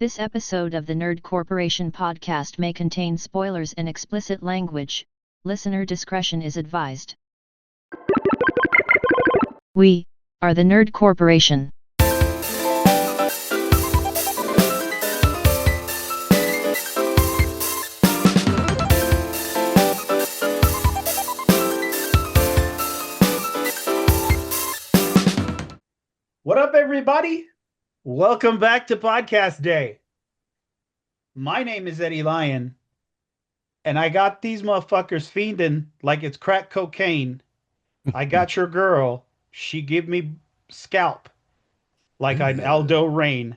This episode of the Nerd Corporation podcast may contain spoilers and explicit language. Listener discretion is advised. We are the Nerd Corporation. What up, everybody? Welcome back to Podcast Day. My name is Eddie Lyon, and I got these motherfuckers fiending like it's crack cocaine. I got your girl. She give me scalp like I'm Aldo Rain.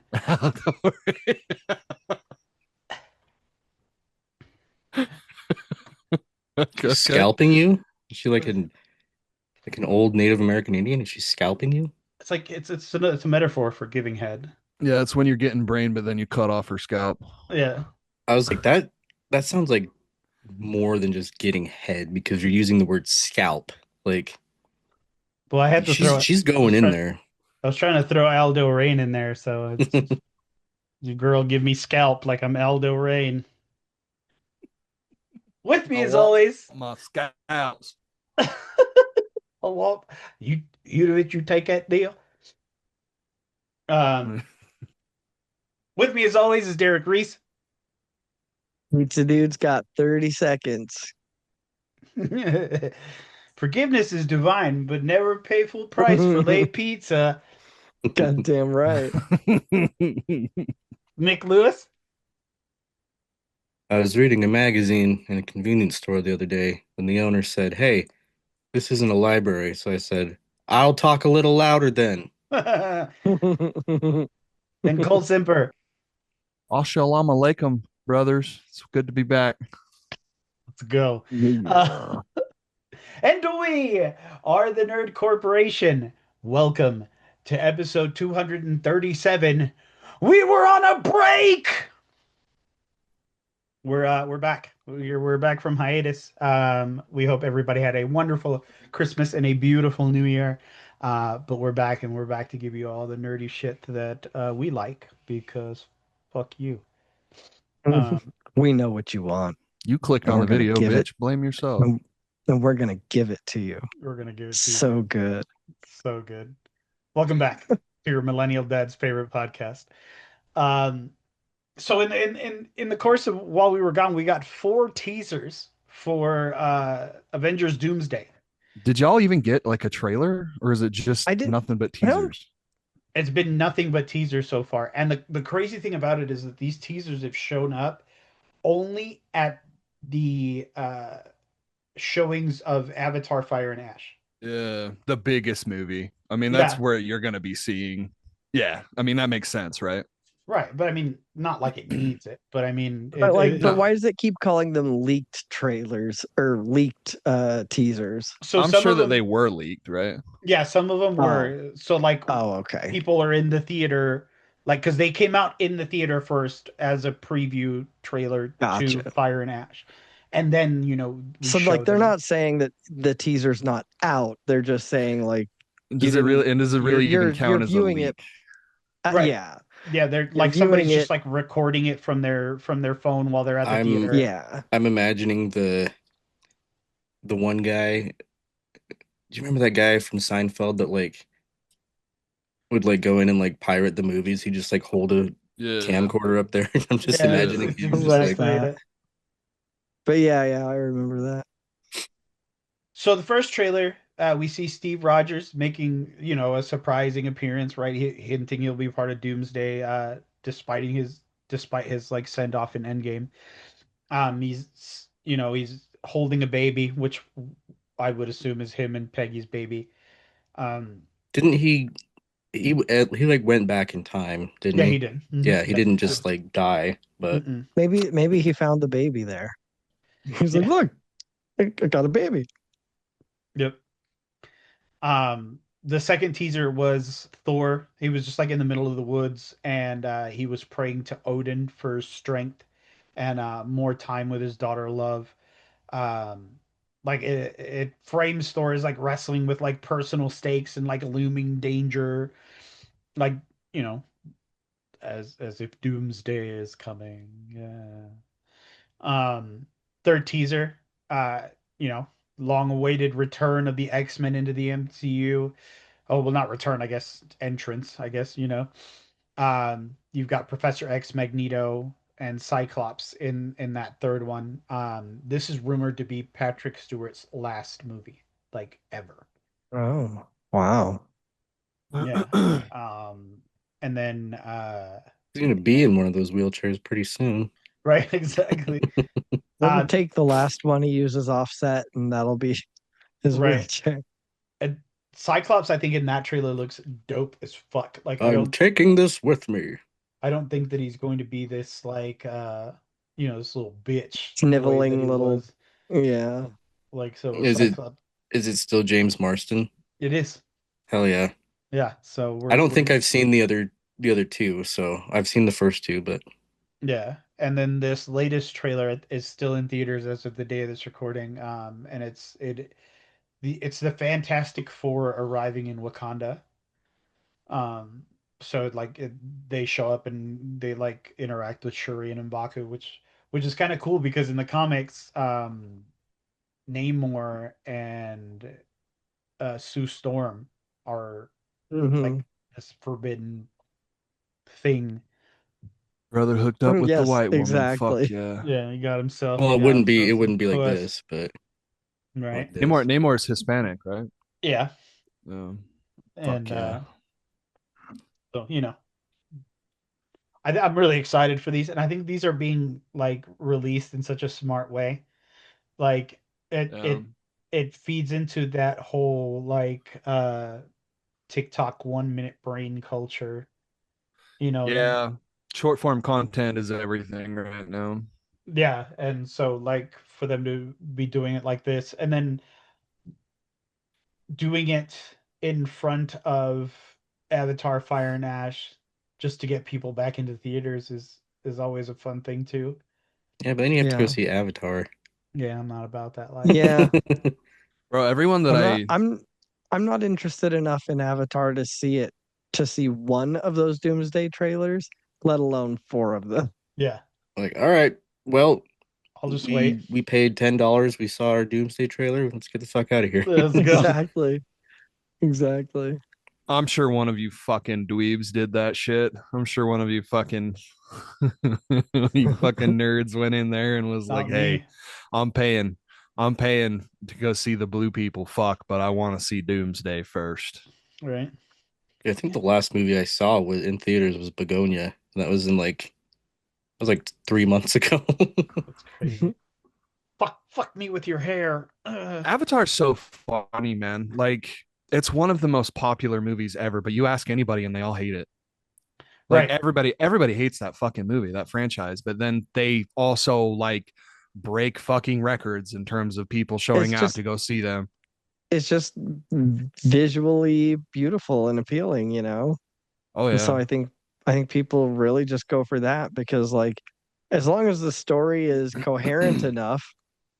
Okay. Scalping you? Is she like an old Native American Indian? Is she scalping you? It's like it's a metaphor for giving head. Yeah, it's when you're getting brain, but then you cut off her scalp. Yeah. I was like, that sounds like more than just getting head because you're using the word scalp. Like, well, I had to throw. She's going in there. I was trying to throw Aldo Rain in there, so it's your girl give me scalp like I'm Aldo Rain. With me as always, my scalps. Oh, you take that deal. With me as always is Derek Reese. Pizza Dude's got 30 seconds. Forgiveness is divine, but never pay full price for late pizza. Goddamn right. Nick Lewis. I was reading a magazine in a convenience store the other day when the owner said, "Hey, this isn't a library." So I said, "I'll talk a little louder then." And Cole Simper. Assalamu alaikum, brothers. It's good to be back. Let's go. Yeah. And we are the Nerd Corporation. Welcome to episode 237. We were on a break. We're back. We're back from hiatus. We hope everybody had a wonderful Christmas and a beautiful New Year. But we're back, and we're back to give you all the nerdy shit that we like, because fuck you. We know what you want. You clicked And on we're the gonna video, give bitch. Blame yourself. And we're going to give it to you. We're gonna give it to you. So good. So good. Welcome back to your millennial dad's favorite podcast. So in the course of while we were gone, we got 4 teasers for Avengers Doomsday. Did y'all even get like a trailer, or is it just nothing but teasers? It's been nothing but teasers so far. And the crazy thing about it is that these teasers have shown up only at the showings of Avatar Fire and Ash. Yeah, the biggest movie. I mean, that's where you're going to be seeing. Yeah, I mean, that makes sense, right? Right, but I mean, not like it needs it, but I mean... But why does it keep calling them leaked trailers or leaked teasers? So I'm sure that they were leaked, right? Yeah, some of them were. So like, okay. People are in the theater, like, because they came out in the theater first as a preview trailer to Fire and Ash. And then, so like they're not saying that the teaser's not out. They're just saying like, does it really even count as a leak? Right. Yeah. Yeah, they're like somebody's just like recording it from their phone while they're at the theater. Yeah. I'm imagining the one guy. Do you remember that guy from Seinfeld that like would like go in and like pirate the movies? He just like hold a camcorder up there. I'm just imagining him just like that. But yeah, I remember that. So the first trailer, we see Steve Rogers making, a surprising appearance, right? Hinting he'll be part of Doomsday, despite his like send off in Endgame. He's holding a baby, which I would assume is him and Peggy's baby. Didn't he like went back in time, didn't he? Yeah, he did. Mm-hmm. Yeah, he didn't just like die, but maybe he found the baby there. He's like, look, I got a baby. Yep. The second teaser was Thor. He was just like in the middle of the woods, and he was praying to Odin for strength and more time with his daughter Love. Like it frames Thor as like wrestling with like personal stakes and like looming danger. Like, as if doomsday is coming. Yeah. Third teaser, uh, you know, long-awaited return of the X-Men into the MCU. Oh, well, not return, I guess, entrance, I guess, you've got Professor X, Magneto, and Cyclops in that third one. This is rumored to be Patrick Stewart's last movie, like ever. Oh, wow. Yeah. And then He's gonna be in one of those wheelchairs pretty soon. right, exactly. Then Uh, take the last one he uses offset, and that'll be his right. wheelchair. And Cyclops, I think in that trailer looks dope as fuck. Like I'm taking this with me. I don't think that he's going to be this like this little bitch the way that he Sniveling little, was. yeah. Like so Is it Cyclops. is it still James Marsden? It is. Hell yeah. Yeah. So I we're don't we're think I've seen the other two, so I've seen the first two, but yeah. And then this latest trailer is still in theaters as of the day of this recording. And it's the Fantastic Four arriving in Wakanda. Um, so they show up and they like interact with Shuri and M'Baku, which is kind of cool because in the comics, Namor and Sue Storm are Hmm. like this forbidden thing. Brother hooked up with the Yes, white woman. Fuck exactly. yeah. Yeah, well, he it got wouldn't be himself it some wouldn't be like puss, this, but right? like this. Namor's Hispanic, right? Yeah, Fuck and yeah. so I'm really excited for these, and I think these are being like released in such a smart way. Like it Yeah. it it feeds into that whole like TikTok 1 minute brain culture, you know. Yeah. Short form content is everything right now. Yeah, and so like for them to be doing it like this, and then doing it in front of Avatar Fire and Ash just to get people back into theaters is always a fun thing too. Yeah, but then you have to go Yeah. see Avatar. Yeah, I'm not about that life. Yeah. Bro, everyone that I'm not I I'm not interested enough in Avatar to see one of those Doomsday trailers, let alone four of them. Yeah, Like, all right, well, I'll just wait. we paid $10. We saw our Doomsday trailer. Let's get the fuck out of here. Let's go. Exactly. Exactly. I'm sure one of you fucking dweebs did that shit. I'm sure one of you fucking you fucking nerds went in there and was like, Not "Hey, me. I'm paying. I'm paying to go see the blue people fuck, but I want to see Doomsday first." Right. I think the last movie I saw was in theaters was Begonia. And that was in like 3 months ago. That's crazy. Fuck me with your hair. Avatar's so funny, man. Like it's one of the most popular movies ever, but you ask anybody and they all hate it. Like Right. everybody hates that fucking movie, that franchise, but then they also like break fucking records in terms of people showing out to go see them. It's just visually beautiful and appealing, you know? Oh And so yeah. I think people really just go for that because like as long as the story is coherent enough,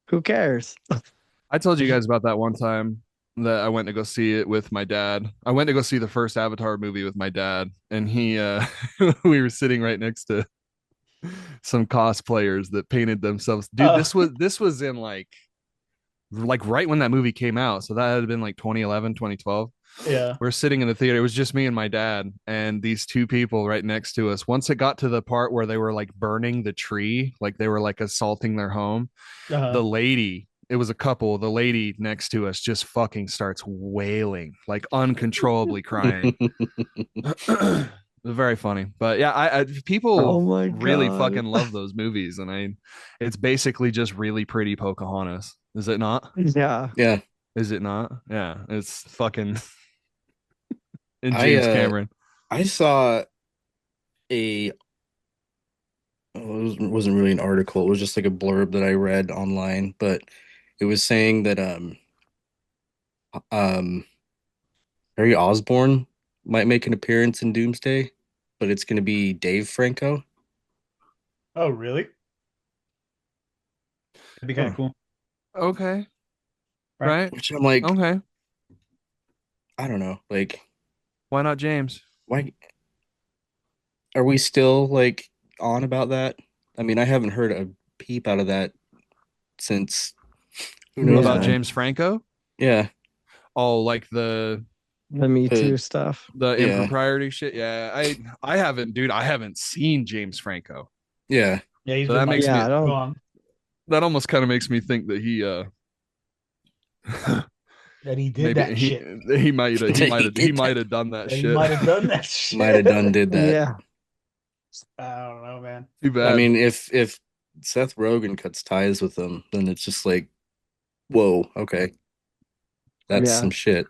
who cares? I told you guys about that one time that I went to go see it with my dad. I went to go see the first Avatar movie with my dad, and he we were sitting right next to some cosplayers that painted themselves. Dude, Oh, this was in like right when that movie came out. So that had been like 2011, 2012. yeah. We're sitting in the theater. It was just me and my dad and these two people right next to us. Once it got to the part where they were like burning the tree, like they were like assaulting their home, Uh-huh. the lady, it was a couple, the lady next to us just fucking starts wailing, like uncontrollably crying. Very funny. But yeah, I Oh people my really god. fucking love those movies, and it's basically just really pretty Pocahontas. Is it not? Yeah. Yeah. Is it not? Yeah, it's fucking and I James uh Cameron. I saw a wasn't really an article. It was just like a blurb that I read online, but it was saying that um Harry Osborn might make an appearance in Doomsday, but it's going to be Dave Franco. Oh, really? That'd be kind Huh. of cool. Okay. Right. Right. Which I'm like, Okay. I don't know, like Why not James? why Are we still like on about that? I mean, I haven't heard a peep out of that since who knows About Yeah, when. James Franco? Yeah. Oh, like the the Me Uh, Too stuff. the yeah. impropriety shit. Yeah, I haven't, dude. I haven't seen James Franco. Yeah. Yeah, he's So been that like makes Yeah, me I don't. gone. that almost kind of makes me think that he That he did maybe that shit. he might have He he did might that. have done that That he shit. might have done that Might have done shit. did that. Yeah, I don't know, man. Too I bad. mean, if Seth Rogen cuts ties with them, then it's just like, whoa, okay, that's yeah. some shit.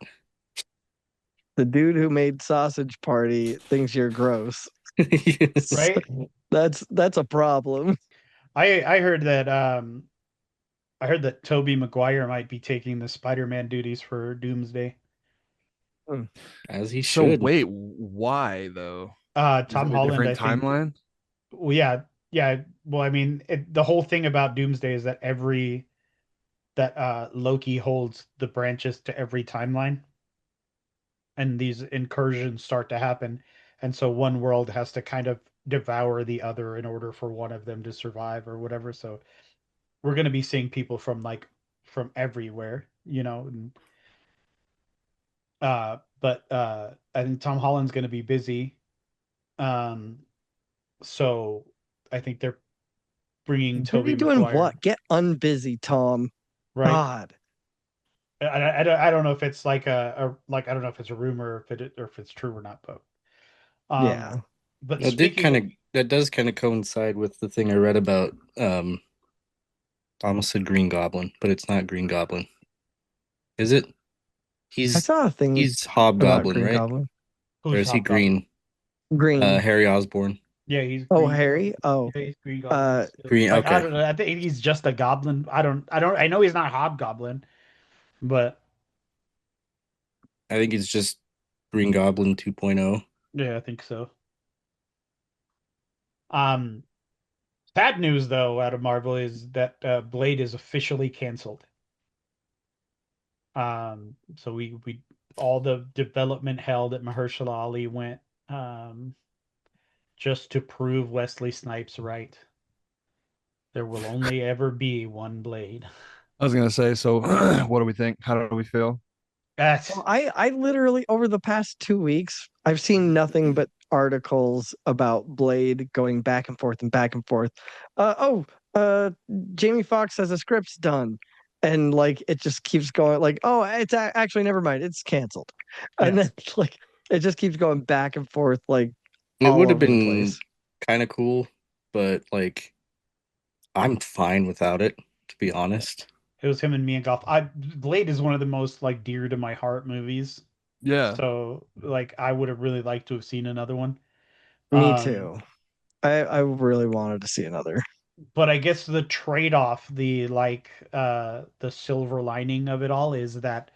The dude who made Sausage Party thinks you're gross. Yes. Right? That's a problem. I heard that Tobey Maguire might be taking the Spider-Man duties for Doomsday. As he So should. wait, why though? Is Tom it a Holland, I different think. timeline? Well, yeah, yeah. Well, I mean, the whole thing about Doomsday is that Loki holds the branches to every timeline, and these incursions start to happen, and so one world has to kind of devour the other in order for one of them to survive or whatever. So we're going to be seeing people from everywhere, and I think Tom Holland's going to be busy. Um, so I think they're bringing Busy Tobey doing Maguire, what? Get unbusy, Tom. right? God. I don't know if it's like I don't know if it's a rumor or if it's true or not, um Yeah. but That did speaking kind of of that does kind of coincide with the thing I read about I almost said Green Goblin, but it's not Green Goblin. Is it? I He's saw a thing he's about Hobgoblin, Green right? Goblin. Or who's is he Hobgoblin. green? Green. Harry Osborn. Yeah, he's Oh, Green Harry. Oh, yeah, he's Green Goblin uh, still. Green, Like I okay. don't know, I think he's just a goblin. I know he's not Hobgoblin, but I think it's just Green Goblin 2.0. yeah, I think so. um Bad news though out of Marvel is that Blade is officially canceled. So we all the development hell that Mahershala Ali went um just to prove Wesley Snipes right. There will only ever be one Blade. I was gonna say, so what do we think? How do we feel? That's well, I literally over the past 2 weeks, I've seen nothing but articles about Blade going back and forth and back and forth. Oh, Jamie Foxx says the script's done, and like it just keeps going. Like, oh, it's actually never mind, it's canceled, and yeah. then like it just keeps going back and forth, like It all would have over the been place. kind of cool, but like I'm fine without it, to be honest. It was him and me and Golf. Blade is one of the most like dear to my heart movies. Yeah. So like I would have really liked to have seen another one. Me Um too. I really wanted to see another. but I guess the trade-off, the silver lining of it all is that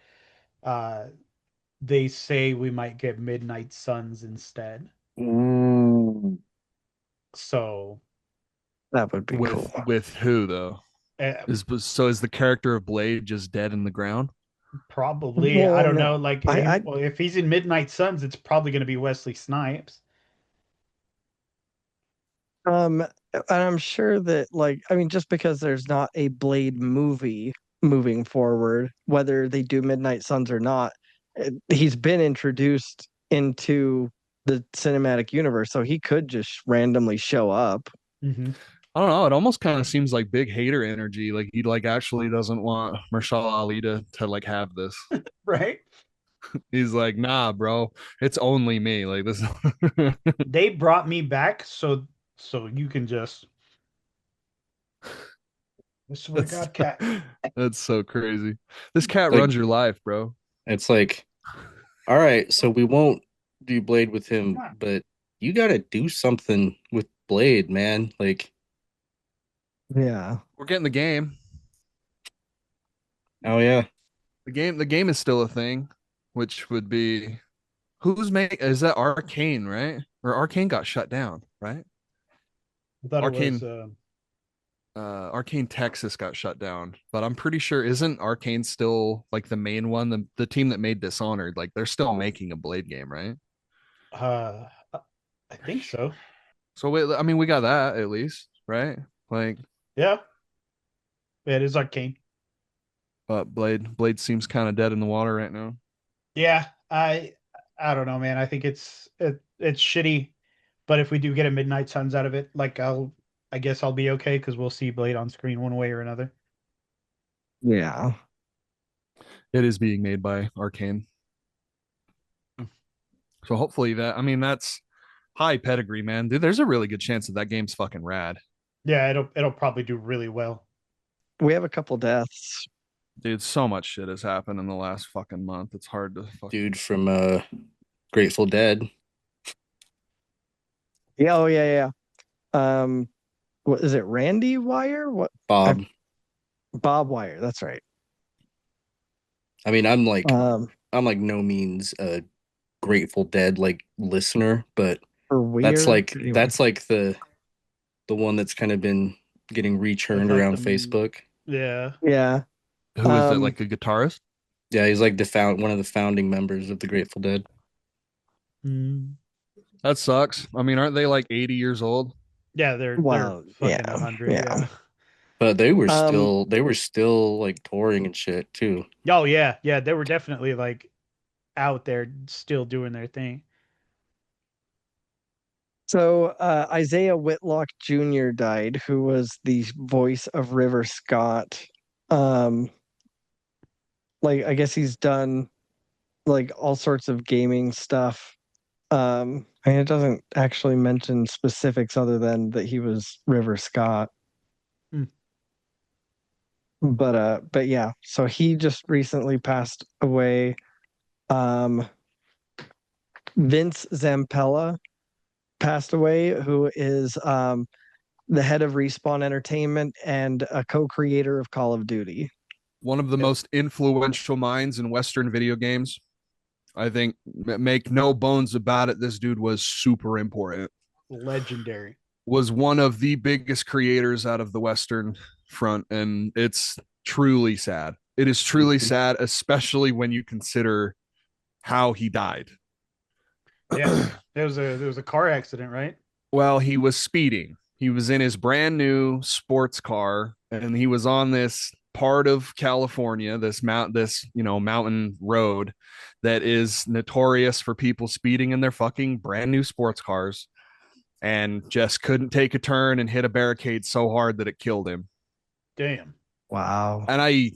uh they say we might get Midnight Suns instead. Ooh. So That would be cool. With who though? uh, Is the character of Blade just dead in the ground? probably I Well, don't no, know. Like I well, if he's in Midnight Suns, it's probably going to be Wesley Snipes. And I'm sure that, like, I mean, just because there's not a Blade movie moving forward, whether they do Midnight Suns or not, he's been introduced into the cinematic universe, so he could just randomly show up. Hmm. I don't know. It almost kind of seems like big hater energy. Like he like actually doesn't want Marshall Ali to like have this. Right? He's like, nah, bro, it's only me. Like this. They brought me back so you can just. I swear to that's God, cat. that's so crazy. This cat Like runs your life, bro. it's like, all right, so we won't do Blade with him, Come on. but you got to do something with Blade, man. Like, Yeah. We're getting the game. oh yeah, The game is still a thing, which would be who's make is that Arcane, right? Or Arcane got shut down, right? I thought it was. Arcane Arcane Texas got shut down, but I'm pretty sure isn't Arcane still like the main one, the team that made Dishonored, like they're still making a Blade game, right? Uh, I think so. So I mean, we got that at least, right? Like, Yeah. Yeah, it is arcane. but Blade seems kind of dead in the water right now. Yeah, I don't know, man. I think it's shitty, but if we do get a Midnight Suns out of it, like I guess I'll be okay because we'll see Blade on screen one way or another. Yeah. It is being made by Arcane. So hopefully that, I mean, that's high pedigree, man. Dude, there's a really good chance that that game's fucking rad. Yeah, it'll probably do really well. We have a couple deaths. Dude, so much shit has happened in the last fucking month. It's hard to fucking. Dude from Grateful Dead. Yeah, oh yeah, yeah. What is it? Randy Wire? What? Bob. Bob Wire. That's right. I mean, I'm like Um, no means a Grateful Dead like listener, but for weird. Anyway. that's like the one that's kind of been getting rechurned Like around the- Facebook. Yeah. Yeah. Who is it? Like a guitarist? Yeah, he's like one of the founding members of the Grateful Dead. Mm. That sucks. I mean, aren't they like 80 years old? Yeah, they're Well, fucking yeah, 100. yeah. Yeah. But they were still like touring and shit too. Oh yeah, yeah. They were definitely like out there still doing their thing. So Isaiah Whitlock Jr. died, who was the voice of River Scott. Like I guess he's done like all sorts of gaming stuff. I mean, it doesn't actually mention specifics other than that he was River Scott. Hmm. But yeah, so he just recently passed away. Vince Zampella passed away, who is the head of Respawn Entertainment and a co-creator of Call of Duty. One of the most influential minds in Western video games. I think, make no bones about it, this dude was super important. Legendary. Was one of the biggest creators out of the Western front, and it's truly sad. It is truly sad, especially when you consider how he died. Yeah, there was a car accident, right? Well, he was speeding. He was in his brand new sports car, and he was on this part of California, this mountain road that is notorious for people speeding in their fucking brand new sports cars, and just couldn't take a turn and hit a barricade so hard that it killed him. Damn. Wow. And I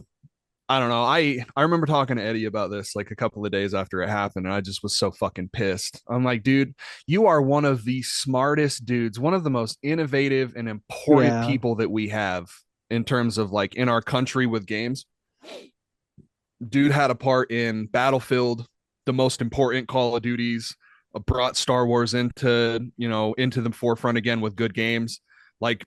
don't know. I remember talking to Eddie about this like a couple of days after it happened, and I just was so fucking pissed. I'm like, dude, you are one of the smartest dudes, one of the most innovative and important people that we have in terms of like in our country with games. Dude had a part in Battlefield, the most important Call of Duties, brought Star Wars into the forefront again with good games. Like,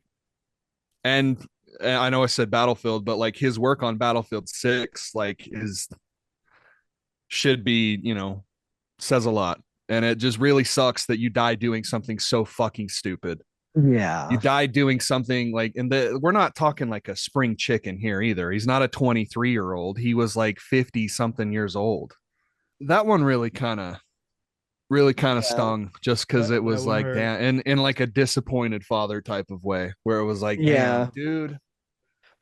and I know I said Battlefield, but like his work on Battlefield 6 like should be, says a lot. And it just really sucks that you die doing something so fucking stupid. Yeah. You die doing something like, we're not talking like a spring chicken here either. He's not a 23-year-old. He was like 50 something years old. That one really kind of stung just because it was like, damn, in like a disappointed father type of way where it was like, yeah, damn, dude.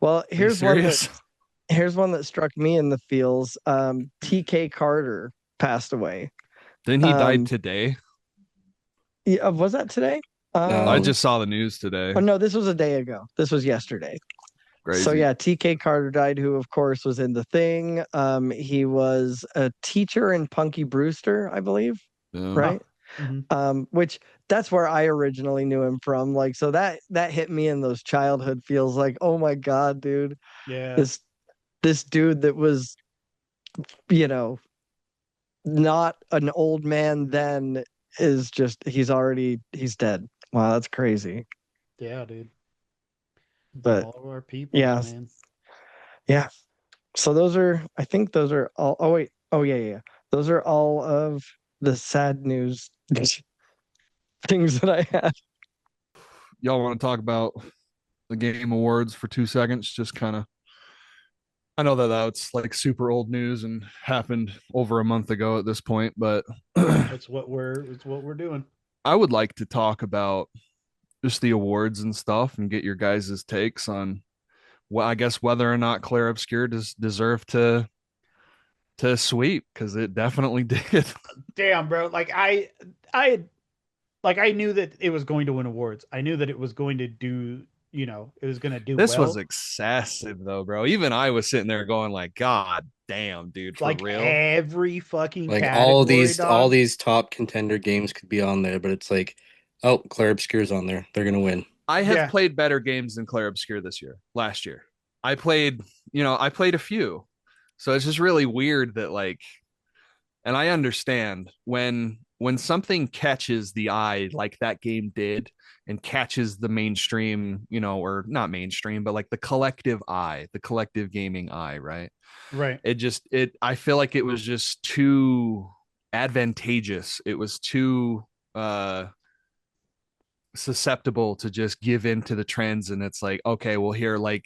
Well, here's one that struck me in the feels. TK Carter passed away. Didn't he die today? Yeah, was that today? I just saw the news today. Oh no, this was a day ago. This was yesterday. Crazy. So yeah, TK Carter died, who of course was in The Thing. He was a teacher in Punky Brewster, I believe. Yeah. Right? Mm-hmm. Which that's where I originally knew him from. Like, so that hit me in those childhood feels like, oh my God, dude. Yeah. This dude that was, not an old man then is just, he's dead. Wow, that's crazy. Yeah, dude. But all of our people, yeah, man. Yeah. So I think those are all. Oh wait. Oh yeah. Those are all of the sad news things that I had. Y'all want to talk about the Game Awards for 2 seconds? Just kind of. I know that that's like super old news and happened over a month ago at this point, but it's what we're doing. I would like to talk about just the awards and stuff and get your guys' takes on, well, I guess whether or not Claire Obscure does deserve to sweep, because it definitely did. Damn, bro. I knew that it was going to win awards. I knew that it was going to do, it was going to do This was well. excessive though, bro. Even I was sitting there going like, God damn, dude, for Like real. every fucking Like category, all dog. these top contender games could be on there, but it's like, oh, Claire Obscure's on there. They're gonna win. I have Yeah. played better games than Claire Obscure this year. Last year, I played, I played a few. So it's just really weird that like, and I understand when something catches the eye like that game did and catches the mainstream, or not mainstream, but like the collective eye, the collective gaming eye, right? Right. It I feel like it was just too advantageous. It was too susceptible to just give in to the trends, and it's like, okay, well, here, like,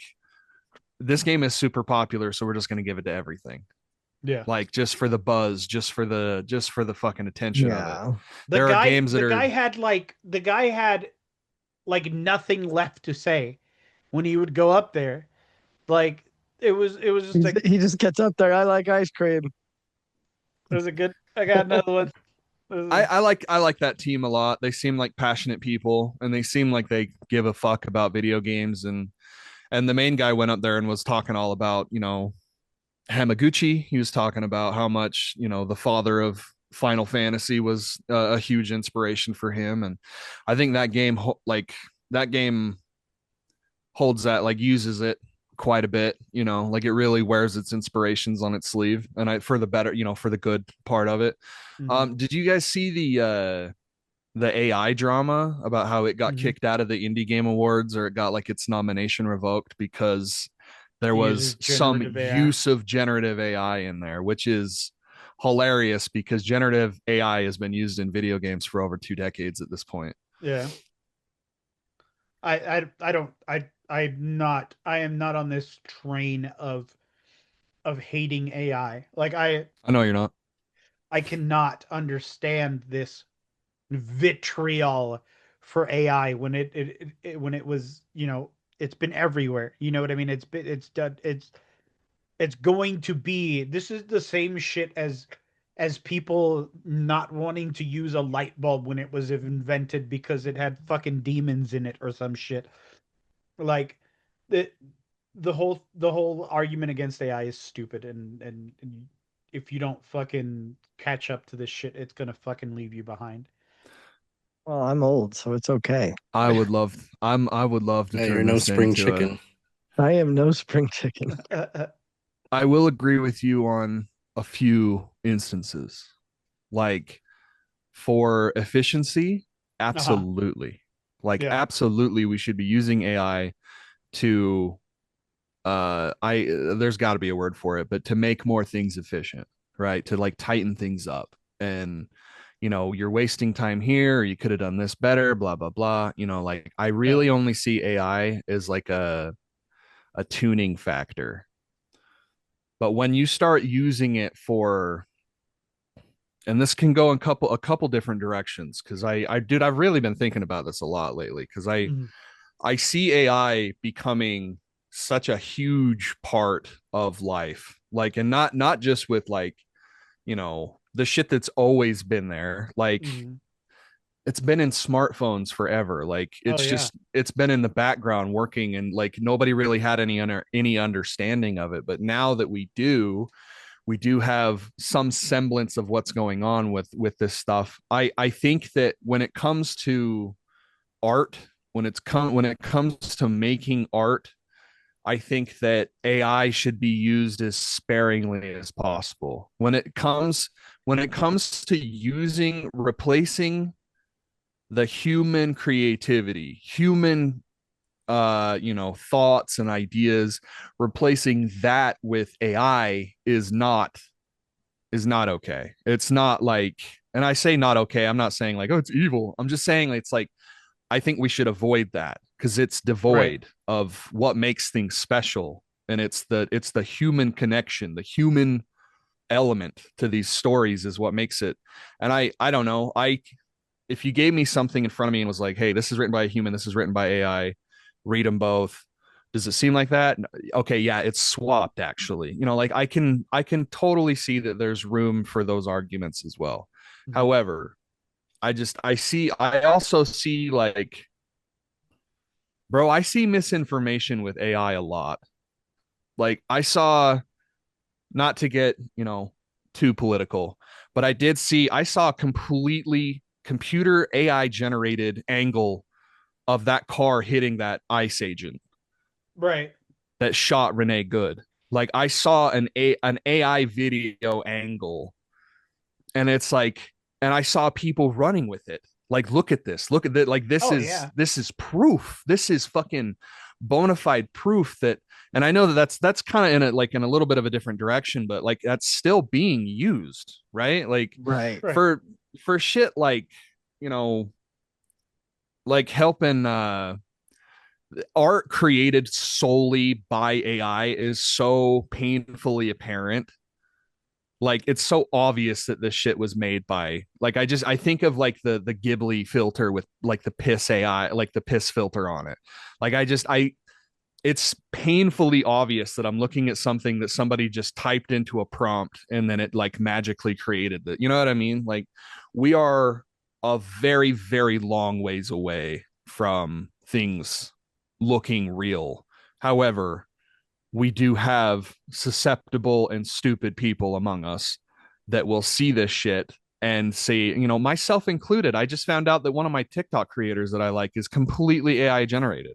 this game is super popular, so we're just going to give it to everything, Yeah. like, just for the buzz, just for the fucking attention of it. Yeah. There are games that the are guy had like nothing left to say when he would go up there. Like it was just like He just gets up there. I like ice cream. it was a good. I got another one. It was a- I like that team a lot. They seem like passionate people, and they seem like they give a fuck about video games. And the main guy went up there and was talking all about, Hamaguchi. He was talking about how much, the father of Final Fantasy was a huge inspiration for him. And I think that game holds that, like, uses it quite a bit, like, it really wears its inspirations on its sleeve, and for the better, for the good part of it. Mhm. Did you guys see the AI drama about how it got Mhm. kicked out of the Indie Game Awards, or it got like its nomination revoked because there It was uses some generative AI. use of generative AI in there, which is hilarious because generative AI has been used in video games for over 2 decades at this point. Yeah. I don't I am not on this train of hating AI. Like I know you're not. I cannot understand this vitriol for AI when when it was, it's been everywhere. You know what I mean? It's done it's going to be, this is the same shit as people not wanting to use a light bulb when it was invented because it had fucking demons in it or some shit. Like the the whole argument against AI is stupid, and if you don't fucking catch up to this shit, it's gonna fucking leave you behind. Well, I'm old, so it's okay. I would love to Yeah, you're turn no this spring into a chicken. I am no spring chicken. I will agree with you on a few instances. Like, for efficiency, Uh-huh. absolutely. Like, Yeah. absolutely we should be using AI to I there's got to be a word for it, but to make more things efficient, right? To, like, tighten things up. And you're wasting time here, or you could have done this better, blah blah blah. Like, I Yeah. really only see AI as like a tuning factor. But when you start using it for, and this can go in a couple different directions, because I've really been thinking about this a lot lately, because I Mhm. I see AI becoming such a huge part of life, like, and not just with, like, the shit that's always been there, like, Mhm. it's been in smartphones forever, like, Oh it's yeah. just it's been in the background working, and like nobody really had any understanding of it. But now that we do have some semblance of what's going on with this stuff. I think that when it comes to art, when it comes to making art, I think that AI should be used as sparingly as possible. When it comes to replacing the human creativity, human thoughts and ideas, replacing that with AI is not okay. It's not like, and I say not okay, I'm not saying like, oh, it's evil. I'm just saying it's like, I think we should avoid that because it's Right. devoid of what makes things special. And it's the human connection, the human element to these stories is what makes it. And I don't know. if you gave me something in front of me and was like, hey, this is written by a human, this is written by AI, read them both. Does it seem like that? Okay, yeah, it's swapped actually. Like I can totally see that there's room for those arguments as well. Mhm. However, I also see like, bro, I see misinformation with AI a lot. Like I saw, not to get, too political, but I saw a completely computer AI generated angle of that car hitting that ICE agent Right. that shot Renee Good. Like I saw an AI video angle, and it's like, and I saw people running with it. Like, look at this. Look at that. Like Oh, yeah. this is proof. This is fucking bona fide proof that. And I know that that's kind of in a little bit of a different direction, but like that's still being used, right? Like Right. Right. for shit like, like helping art created solely by AI is so painfully apparent. Like it's so obvious that this shit was made by, like, I think of like the Ghibli filter with like the piss AI, like the piss filter on it. Like I it's painfully obvious that I'm looking at something that somebody just typed into a prompt and then it like magically created that. You know what I mean? Like we are a very, very long ways away from things looking real. However, we do have susceptible and stupid people among us that will see this shit and say, myself included. I just found out that one of my TikTok creators that I like is completely AI generated.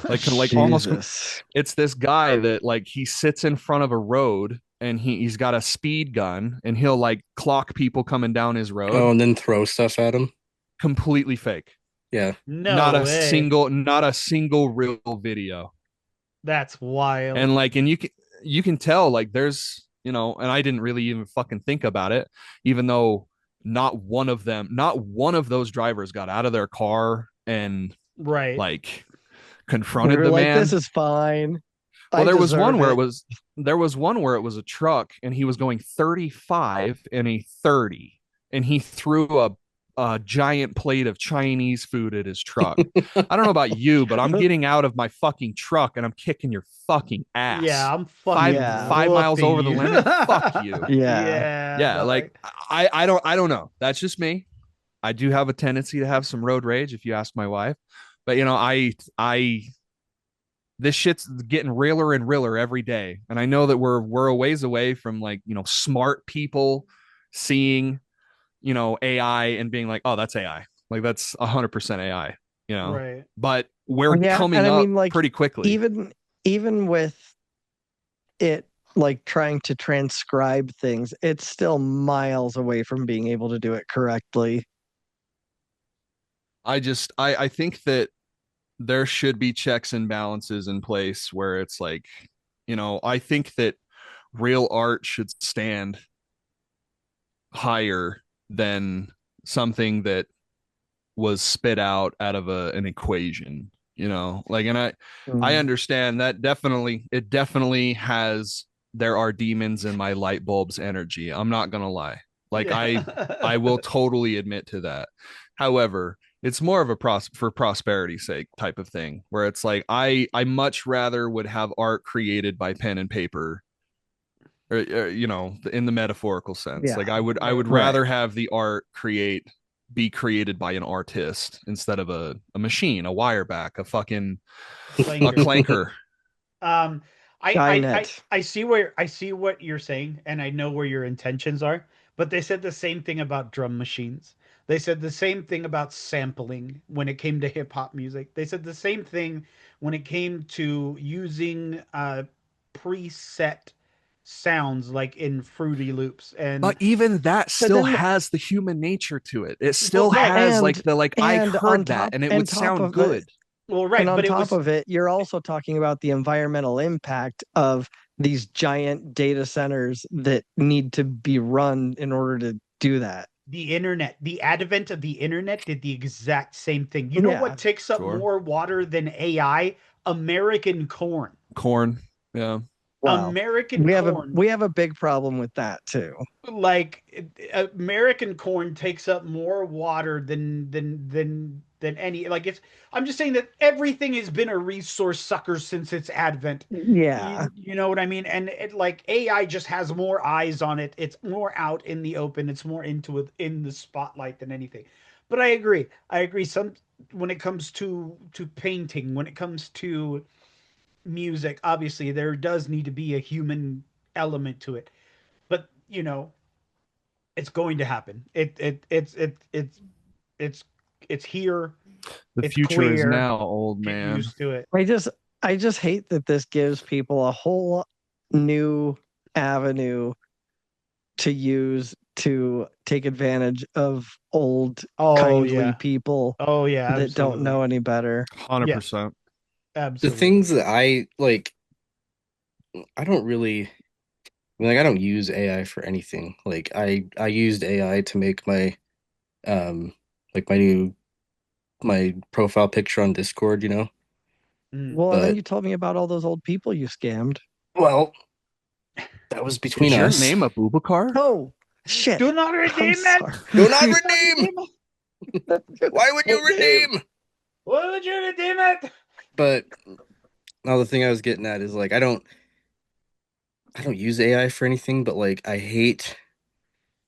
Like almost, Jesus. it's this guy that like he sits in front of a road and he's got a speed gun and he'll like clock people coming down his road. Oh, and then throw stuff at him. Completely fake. Yeah. No not a way. not a single real video. That's wild. And like, and you can tell like there's, and I didn't really even fucking think about it, even though not one of those drivers got out of their car and right. like They confronted were the like, man. this is fine. Well, I there was one deserve where it. there was one where it was a truck and he was going 35 and a 30 and he threw a giant plate of Chinese food at his truck. I don't know about you, but I'm getting out of my fucking truck and I'm kicking your fucking ass. Yeah, I'm five fucking Yeah. 5 miles over the whooping limit. you. Fuck you. Yeah. Yeah, dog. like I don't know. That's just me. I do have a tendency to have some road rage if you ask my wife. But I this shit's getting realer and realer every day. And I know that we're a ways away from like, smart people seeing, AI and being like, oh, that's AI. Like that's 100% AI, Right. but we're Yeah, coming and I up mean, like, pretty quickly. even with it like trying to transcribe things, it's still miles away from being able to do it correctly. I think that there should be checks and balances in place where it's like, I think that real art should stand higher than something that was spit out of an equation, like, and I Mm. understand that it definitely has, there are demons in my light bulb's energy. I'm not gonna lie. Like I will totally admit to that. However, it's more of a for prosperity's sake type of thing where it's like I much rather would have art created by pen and paper, or in the metaphorical sense. Yeah. Like I would Right. rather have the art be created by an artist instead of a machine, a wireback, a fucking a Clanker. clanker. Skynet. I see what you're saying, and I know where your intentions are. But they said the same thing about drum machines. They said the same thing about sampling when it came to hip hop music. They said the same thing when it came to using preset sounds like in Fruity Loops. And But even that But still then, has the human nature to it. It still right. has and like the like I and heard on that top and it and would top sound of good. well, right, and on but it top was of it, you're also talking about the environmental impact of these giant data centers that need to be run in order to do that. the internet. The advent of the internet did the exact same thing. You know Yeah. what takes up Sure. more water than AI? American corn. Corn. Yeah. Wow. American We corn, have a big problem with that too. like American corn takes up more water than any. Like it's. I'm just saying that everything has been a resource sucker since its advent. Yeah. You know what I mean? And it, like AI just has more eyes on it. It's more out in the open. It's more into it in the spotlight than anything. But I agree. I agree. Some when it comes to painting, when it comes to music, obviously there does need to be a human element to it. But you know, it's going to happen. It's it's here. The It's future is clear. now, old Get man. used to it. I just hate that this gives people a whole new avenue to use to take advantage of old Oh kindly yeah. people Oh yeah. that don't Absolutely. know any better. Yes. 100%. The Absolutely. things that I like, I don't really like I don't use AI for anything. Like I used AI to make my um like my profile picture on Discord, you know. Mm. Well, and then But you told me about all those old people you scammed. well, that was between Is your us. name Abubakar? Oh, shit. Do not I'm redeem it. sorry. Do not Do not redeem. redeem it. Why would you redeem? Why would you redeem it? But now the thing I was getting at is like I don't use AI for anything, but like I hate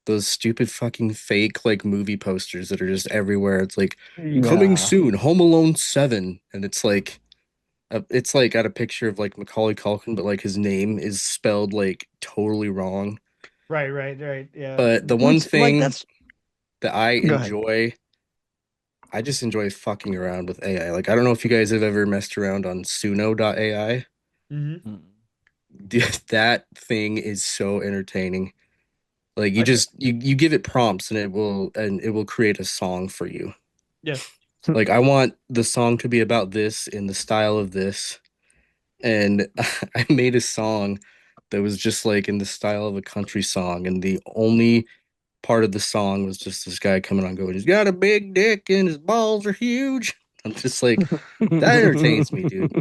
those stupid fucking fake like movie posters that are just everywhere. It's like coming Yeah. soon, Home Alone 7, and it's like got a picture of like Macaulay Culkin, but like his name is spelled like totally wrong. Right, right, right. Yeah. But the one Which, like, thing that I go ahead. enjoy, I just enjoy fucking around with AI. Like I don't know if you guys have ever messed around on Suno.ai. Mm-hmm. Dude, that thing is so entertaining. Like you I just you give it prompts and it will create a song for you. yes. Like I want the song to be about this in the style of this. And I made a song that was just like in the style of a country song, and the only part of the song was just this guy coming on going, he's got a big dick and his balls are huge. I'm just like, that entertains me, dude.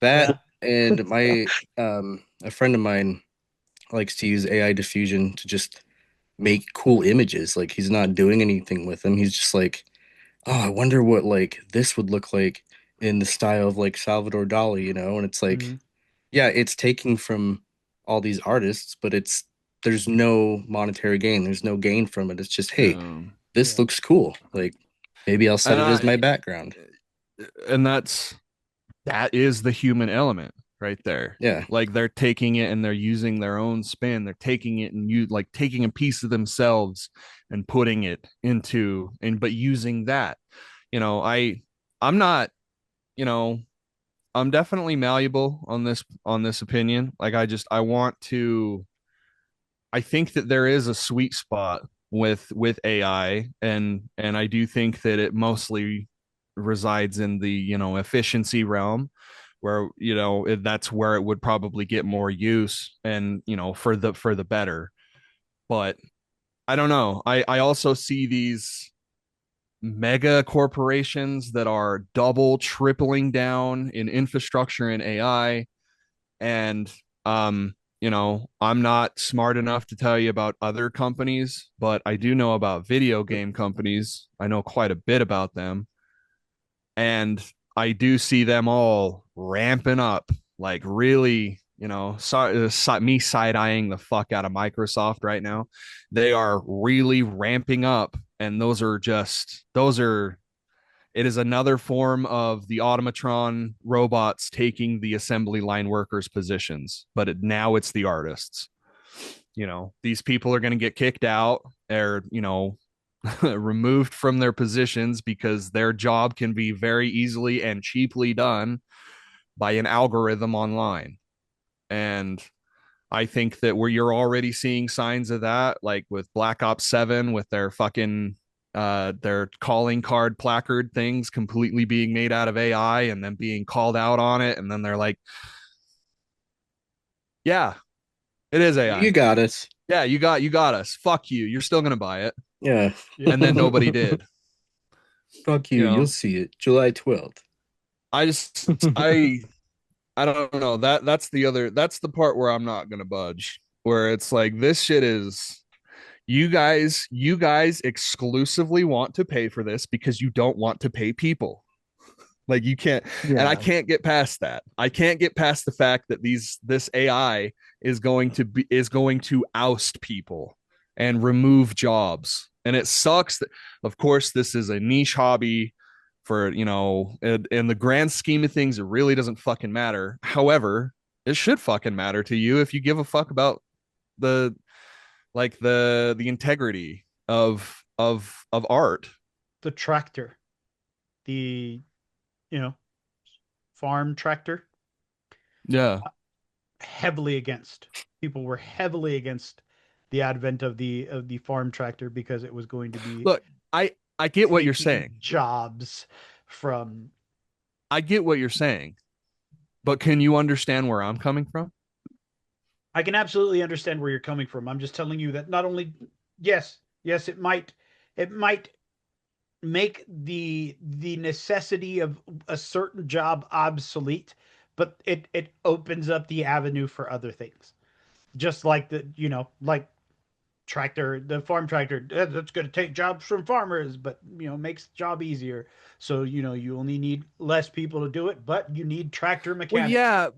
That Yeah. and my a friend of mine likes to use AI diffusion to just make cool images. Like he's not doing anything with them. He's just like, oh, I wonder what like this would look like in the style of like Salvador Dali, you know? And it's like, Mm-hmm. yeah, it's taking from all these artists, but there's no monetary gain. There's no gain from it. It's just, hey, this Yeah. looks cool. Like maybe I'll set And it as my I background. and that is the human element right there. Yeah. Like they're taking it and they're using their own spin. They're taking it and you like taking a piece of themselves and putting it into and but using that. You know, I'm not, you know, I'm definitely malleable on this opinion. Like I want to I think that there is a sweet spot with AI and I do think that it mostly resides in the, you know, efficiency realm where, you know, that's where it would probably get more use and, you know, for the better. But I don't know. I also see these mega corporations that are double tripling down in infrastructure and AI and you know, I'm not smart enough to tell you about other companies, but I do know about video game companies. I know quite a bit about them. And I do see them all ramping up, like really, you know, me side eyeing the fuck out of Microsoft right now. They are really ramping up. And those are it is another form of the automatron robots taking the assembly line workers' positions, but now it's the artists. You know, these people are going to get kicked out or, you know, removed from their positions because their job can be very easily and cheaply done by an algorithm online. And I think that where you're already seeing signs of that, like with Black Ops 7, with their calling card placard things completely being made out of AI and then being called out on it. And then they're like, yeah, it is You AI. got it. Yeah, you got us. Fuck you. You're still gonna buy it. Yeah. Yeah. And then nobody did. Fuck You you. You'll know, see it July 12th. I just I I don't know. That's the part where I'm not gonna budge. Where it's like this shit is you guys exclusively want to pay for this because you don't want to pay people. Like you can't, and I Yeah. can't get past that. I can't get past the fact that this AI is going to oust people and remove jobs. And it sucks that, of course, this is a niche hobby for, in the grand scheme of things, it really doesn't fucking matter. However, it should fucking matter to you if you give a fuck about the the integrity of art. The tractor, the you know farm tractor, Yeah. heavily against. People were heavily against the advent of the farm tractor because it was going to be Look, I get what you're taking saying. jobs from. I get what you're saying. But can you understand where I'm coming from? I can absolutely understand where you're coming from. I'm just telling you that not only, yes, yes, it might make the necessity of a certain job obsolete, but it opens up the avenue for other things. Just like like tractor, the farm tractor, that's going to take jobs from farmers, but makes the job easier. So you only need less people to do it, but you need tractor Well, mechanics, yeah,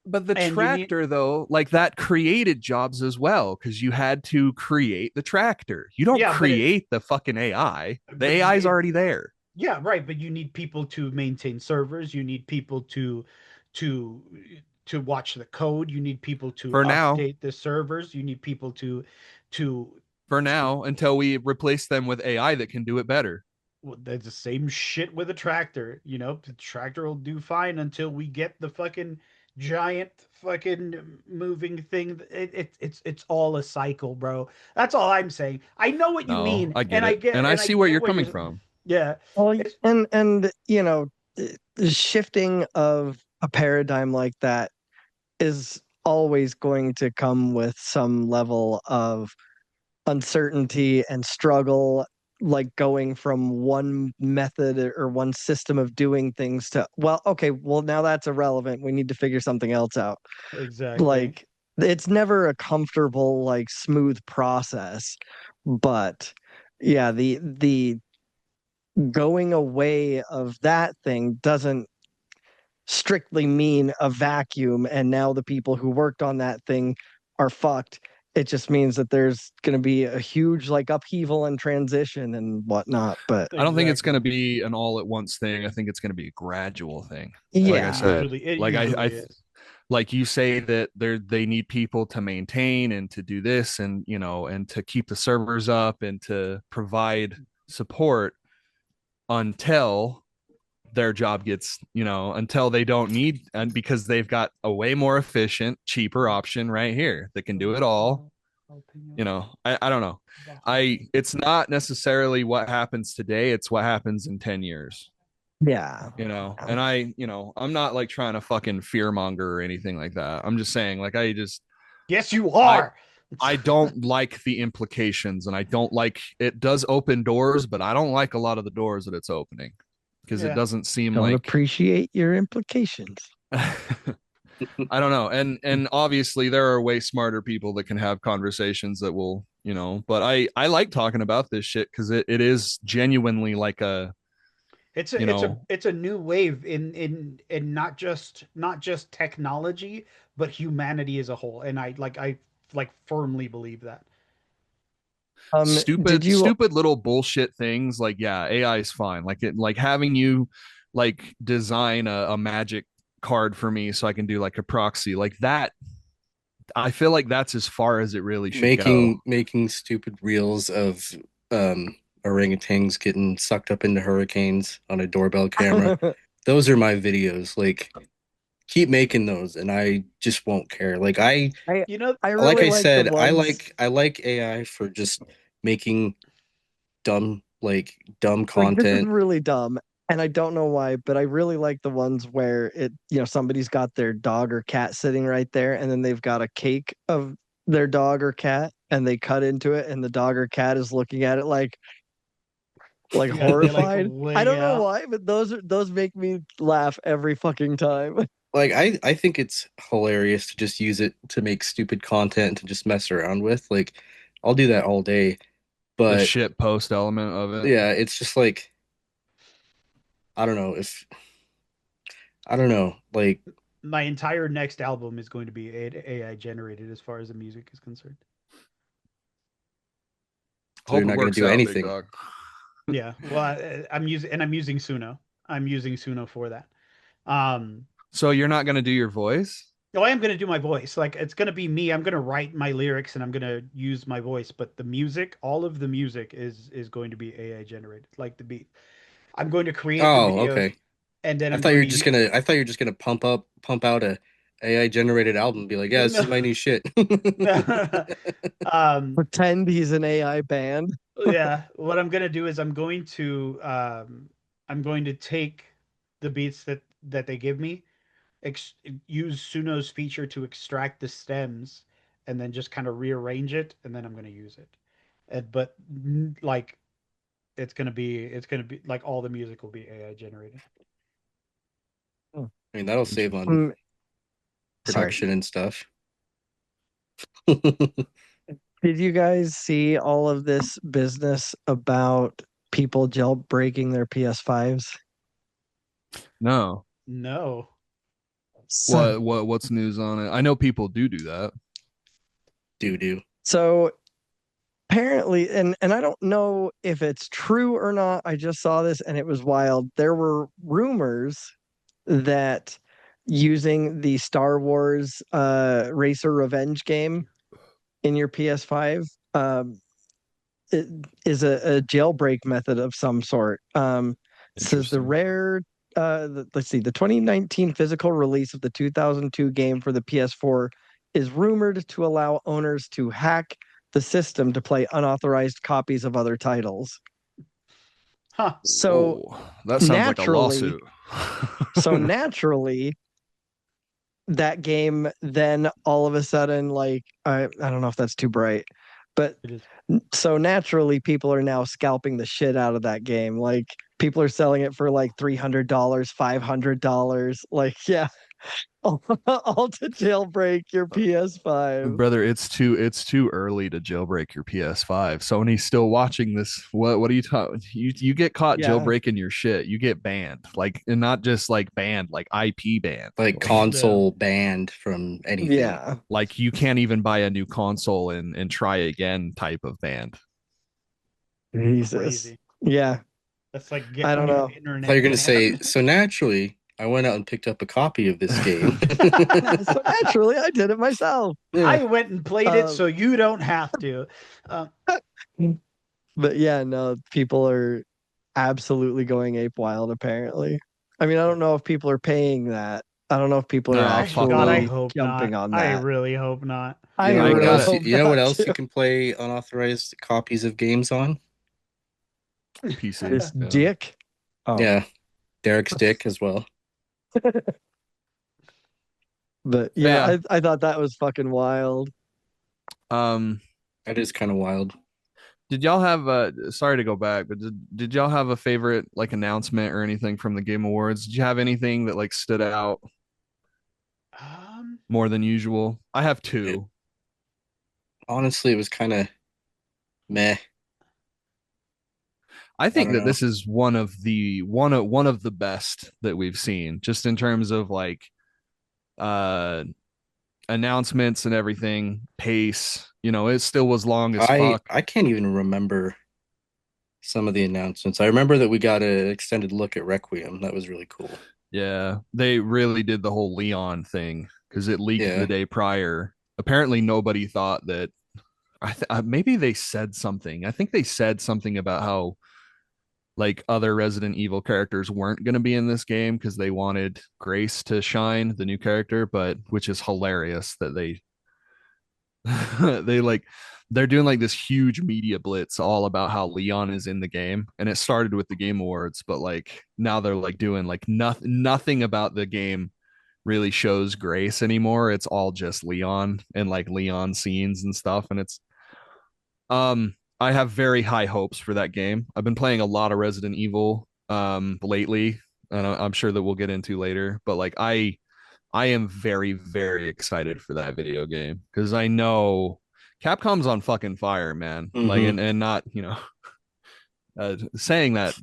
but the and you need. tractor though, like that created jobs as well because you had to create the tractor. You don't Yeah, create the fucking AI. The but AI is already there. yeah, right, but you need people to maintain servers, you need people to to watch the code, you need people to For now, update the servers, you need people to for now, until we replace them with AI that can do it better. well, that's the same shit with a tractor. The tractor will do fine until we get the fucking giant fucking moving thing. It's all a cycle, bro. That's all I'm saying. I know what you No, mean, I and get I it. get And I and I see where get you're what coming you're. from. Yeah, Well, it's and the shifting of a paradigm like that is always going to come with some level of uncertainty and struggle, like going from one method or one system of doing things to, well, okay, well, now that's irrelevant. We need to figure something else out. exactly. Like, it's never a comfortable, like, smooth process. But yeah, the going away of that thing doesn't strictly mean a vacuum and now the people who worked on that thing are fucked. It just means that there's going to be a huge like upheaval and transition and whatnot. But I don't think it's going Exactly. to be an all at once thing. I think it's going to be a gradual thing. Like I It yeah, said, usually it like usually I is. like you say that they need people to maintain and to do this and and to keep the servers up and to provide support until their job gets until they don't need, and because they've got a way more efficient cheaper option right here that can do it all. I don't know. It's not necessarily what happens today, it's what happens in 10 years. yeah. And I'm not like trying to fucking fear monger or anything like that. I'm just saying, like, Yes, you I are. I don't like the implications, and I don't like it does open doors, but I don't like a lot of the doors that it's opening because it Yeah. doesn't seem Don't like appreciate your implications. I don't know. And obviously there are way smarter people that can have conversations that will, but I like talking about this shit because it is genuinely like a, It's you a it's a know, it's a new wave in not just technology, but humanity as a whole. And I firmly believe that. Did you stupid little bullshit things like, yeah, AI is fine. Like like having you like design a magic card for me so I can do like a proxy like that. I feel like that's as far as it really should go. Making stupid reels of orangutans getting sucked up into hurricanes on a doorbell camera. Those are my videos. Like, keep making those, and I just won't care. Like I You know, I like really I like the said, ones I like AI for just making dumb like this is content. really dumb and I don't know why, but I really like the ones where somebody's got their dog or cat sitting right there and then they've got a cake of their dog or cat and they cut into it and the dog or cat is looking at it like yeah, they like horrified. I laying don't know out. why, but those make me laugh every fucking time. like I think it's hilarious to just use it to make stupid content to just mess around with. Like I'll do that all day. The But shit post element of it. yeah, it's just like I don't know if I don't know. Like My entire next album is going to be AI generated as far as the music is concerned. so you're Hope it not gonna works do out, big anything. dog. Yeah, well, I'm using Suno. I'm using Suno for that. Um, So you're not gonna do your voice? no, I am going to do my voice. Like it's going to be me. I'm going to write my lyrics and I'm going to use my voice. But the music, all of the music is going to be AI generated, like the beat. I'm going to create the Oh, videos, okay. and then I'm going to use. I thought you were just gonna pump out a AI generated album and be like, yeah, this is No. my new shit. um, Pretend he's an AI band. yeah, what I'm going to do is I'm going to take the beats that they give me, use Suno's feature to extract the stems, and then just kind of rearrange it, and then I'm going to use it. But like it's gonna be like all the music will be AI generated. I mean, that'll save on Mm, sorry. production and stuff. Did you guys see all of this business about people jailbreaking their PS5s? No. No. So, What's news on it? I know people do that. Doo doo. so apparently, and I don't know if it's true or not. I just saw this and it was wild. There were rumors that using the Star Wars Racer Revenge game in your PS5 it is a jailbreak method of some sort. Says the Interesting. rare, let's see, the 2019 physical release of the 2002 game for the PS4 is rumored to allow owners to hack the system to play unauthorized copies of other titles. Huh. So Whoa, that sounds like a naturally, lawsuit. so naturally, that game then all of a sudden, like I don't know if that's too bright, but It is. so naturally people are now scalping the shit out of that game. Like people are selling it for like $300, $500. Like, yeah, all to jailbreak your PS5. Brother, it's too early to jailbreak your PS5. Sony's still watching this. What are you talking? You get caught Yeah. jailbreaking your shit, you get banned. Like, and not just like banned, like IP banned. Like console banned from anything. Yeah. Like you can't even buy a new console and try again type of banned. Jesus. Crazy. Yeah. That's like I don't getting know. I internet thought you were gonna say, banned. so naturally, I went out and picked up a copy of this game. So naturally I did it myself. Yeah. I went and played it, so you don't have to. Uh, But yeah, no, people are absolutely going ape wild apparently. I mean, I don't know if people are paying that. I don't know if people are No, fuck God, I actually no. hope jumping not. on I that. really hope not. I You know I what really got else? it. hope You know what not else too. you can play unauthorized copies of games on? PC. This Yeah. dick. Oh, Yeah, Derek's dick as well. but So, yeah, yeah. I thought that was fucking wild. Um, That is kind of wild. did y'all have sorry to go back, but did y'all have a favorite like announcement or anything from the Game Awards? Did you have anything that like stood out Um, more than usual? I have It, two. honestly, it was kind of meh. I I think don't that know. this is one of the best that we've seen, just in terms of like uh announcements and everything, pace. You know, it still was long as fuck. I can't even remember some of the announcements. I remember that we got an extended look at Requiem. That was really cool. Yeah, they really did the whole Leon thing because it leaked the Yeah, day prior. Apparently, nobody thought that. Maybe they said something. I think they said something about how like other Resident Evil characters weren't going to be in this game because they wanted Grace to shine, the new character, but which is hilarious that they they like they're doing like this huge media blitz all about how Leon is in the game, and it started with the Game Awards, but like now they're like doing like nothing about the game really shows Grace anymore. It's all just Leon and like Leon scenes and stuff, and it's I have very high hopes for that game. I've been playing a lot of Resident Evil lately, and I'm sure that we'll get into later, but like I am very, very excited for that video game because I know Capcom's on fucking fire, man. Like, Mm-hmm. and not, saying that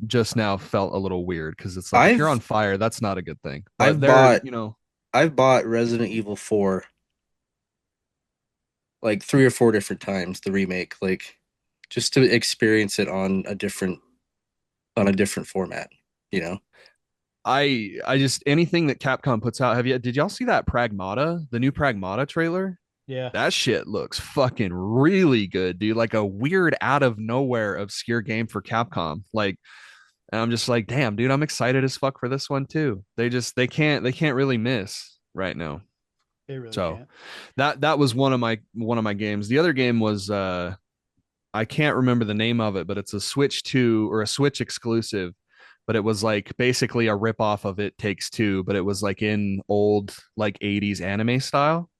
just now felt a little weird because it's like if you're on I've fire, that's not a good thing. But I've they're, bought I've bought Resident Evil 4 like 3 or 4 different times, the remake, like just to experience it on a different format, you know. I just anything that Capcom puts out. Did y'all see that Pragmata, the new Pragmata trailer? Yeah. That shit looks fucking really good, dude. Like a weird out of nowhere obscure game for Capcom. Like, and I'm just like, damn, dude, I'm excited as fuck for this one too. They can't really miss right now. They really So can't. that was one of my games. The other game was I can't remember the name of it, but it's a Switch 2 or a Switch exclusive. But it was like basically a rip off of It Takes Two, but it was like in old like 80s anime style.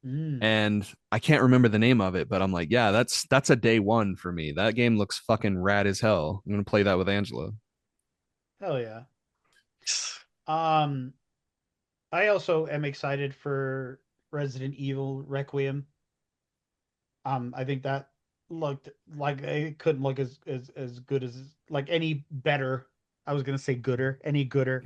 Mm. And I can't remember the name of it, but I'm like, yeah, that's a day one for me. That game looks fucking rad as hell. I'm gonna play that with Angela. Hell yeah. Um, I also am excited for Resident Evil Requiem. I think that looked like it couldn't look as good as like any better. I was gonna say gooder, any gooder.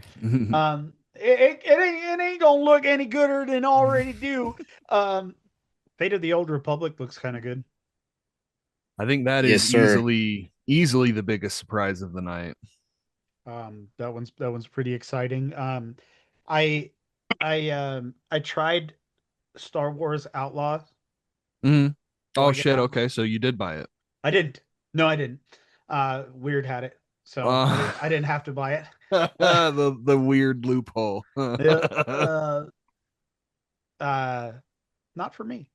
It ain't gonna look any gooder than already do. Um, Fate of the Old Republic looks kind of good. I think that Yes, is sir. easily the biggest surprise of the night. That one's pretty exciting. I I tried Star Wars Outlaws Mhm. before Oh I get shit, on. okay, so you did buy it. I didn't. No, I didn't. Weird had it, so I uh, didn't. I didn't have to buy it. the weird loophole. Yeah. Uh, Not for me.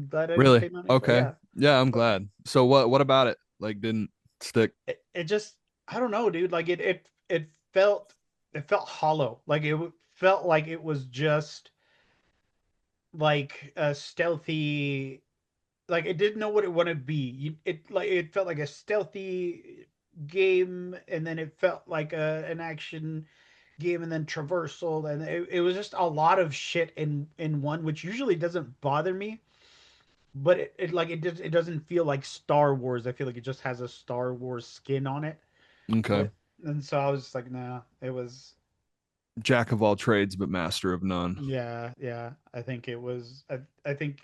Glad I didn't Really? pay money for. Okay. Yeah. Yeah, I'm glad. So what about it? Like didn't stick? It just I don't know, dude. Like it felt hollow. Like felt like it was just like a stealthy. Like it didn't know what it wanted to be. It felt like a stealthy game, and then it felt like an action game, and then traversal, and it was just a lot of shit in one, which usually doesn't bother me. But it doesn't feel like Star Wars. I feel like it just has a Star Wars skin on it. Okay. But and so I was just like, nah, it was Jack of all trades, but master of none. yeah, yeah. I think it was I think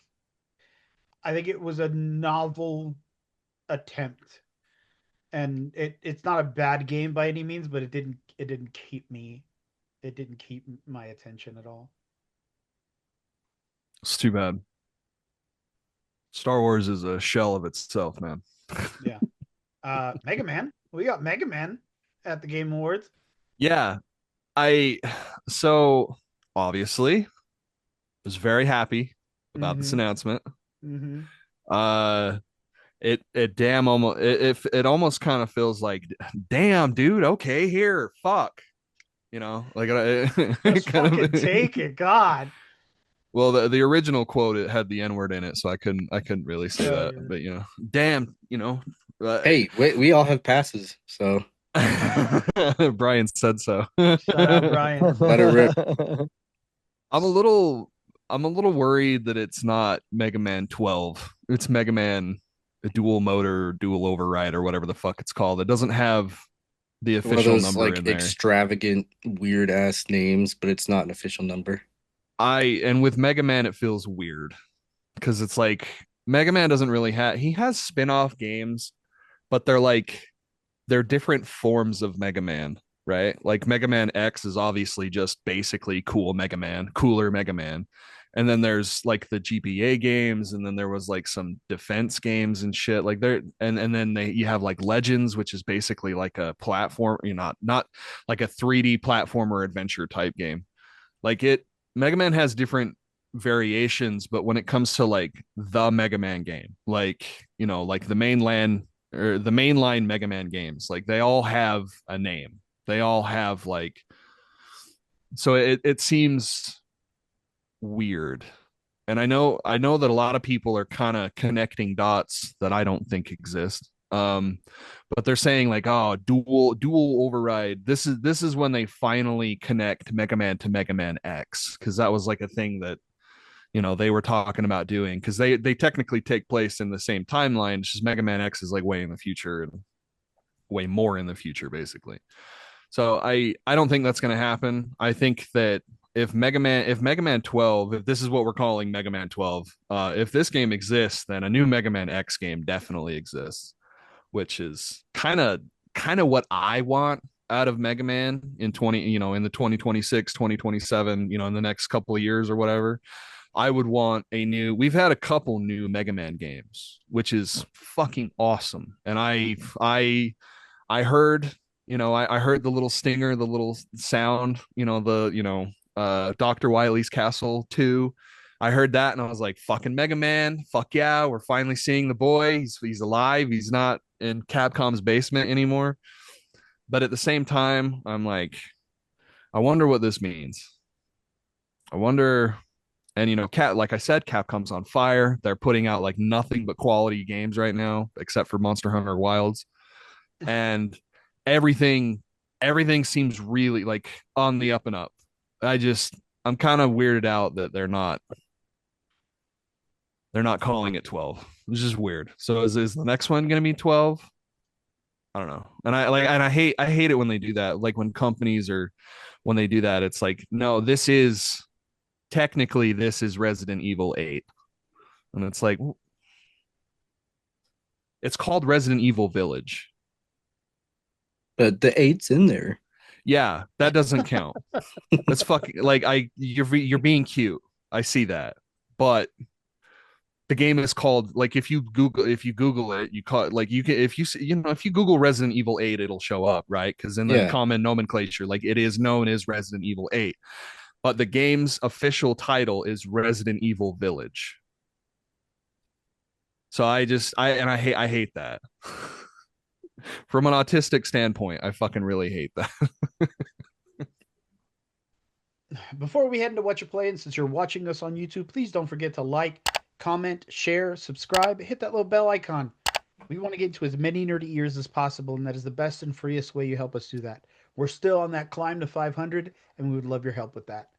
it was a novel attempt. And it's not a bad game by any means, but it didn't keep my attention at all. It's too bad. Star Wars is a shell of itself, man. Yeah. Mega Man. We got Mega Man at the Game Awards. Yeah, I so obviously was very happy about this Mm-hmm. announcement. Mm-hmm. Uh it almost kind of feels like damn dude, okay, here, fuck. Like Just kind fucking of take it, God. well the original quote it had the N-word in it, so I couldn't really say Oh that. yeah. But damn, uh, Hey, we all have passes, so Brian said so. Shout out Brian. let it rip. I'm a little I'm a little worried that it's not Mega Man 12. It's Mega Man a dual motor, dual override, or whatever the fuck it's called. It doesn't have the One of official those number like in there. extravagant, weird ass names, but it's not an official number. And with Mega Man it feels weird because it's like Mega Man doesn't really have he has spin-off games, but they're different forms of Mega Man, right? Like Mega Man X is obviously just basically cool Mega Man, cooler Mega Man. And then there's like the GBA games, and then there was like some defense games and shit. Like there, and then you have like Legends, which is basically like a platform, not like a 3D platformer adventure type game. Like Mega Man has different variations, but when it comes to like the Mega Man game, like like the mainland or the mainline Mega Man games, like they all have a name. They all have like so it seems weird. And I know that a lot of people are kind of connecting dots that I don't think exist. But they're saying like, oh, dual override. This is when they finally connect Mega Man to Mega Man X, because that was like a thing that they were talking about doing, because they technically take place in the same timeline. It's just Mega Man X is like way in the future and way more in the future, basically. So I don't think that's going to happen. I think that if Mega Man 12, if this is what we're calling Mega Man 12, if this game exists, then a new Mega Man X game definitely exists, which is kind of what I want out of Mega Man in in the 2026, 2027, in the next couple of years or whatever. I would want we've had a couple new Mega Man games, which is fucking awesome. And I heard, I heard the little stinger, the little sound, Dr. Wily's Castle 2. I heard that and I was like, fucking Mega Man, fuck yeah, we're finally seeing the boy. He's alive. He's not in Capcom's basement anymore. But at the same time, I'm like, I wonder what this means. I wonder. And like I said, Capcom's on fire. They're putting out like nothing but quality games right now, except for Monster Hunter Wilds. And everything seems really like on the up and up. I'm kind of weirded out that they're not calling it 12. It's just weird. So is the next one going to be 12? I don't know. And I hate it when they do that. Like when when they do that, it's like, no, this is Resident Evil 8. And it's like, it's called Resident Evil Village. But the 8's in there. Yeah, that doesn't count. That's fucking like you're being cute. I see that. But the game is called, like, if you Google it, you call it, like, you can, if you Google Resident Evil 8, it'll show up, right? Because in the common nomenclature, like, it is known as Resident Evil 8. But the game's official title is Resident Evil Village. So I hate that. From an autistic standpoint, I fucking really hate that. Before we head into what you're playing, since you're watching us on YouTube, please don't forget to like, comment, share, subscribe, hit that little bell icon. We want to get to as many nerdy ears as possible, and that is the best and freest way you help us do that. We're still on that climb to 500, and we would love your help with that.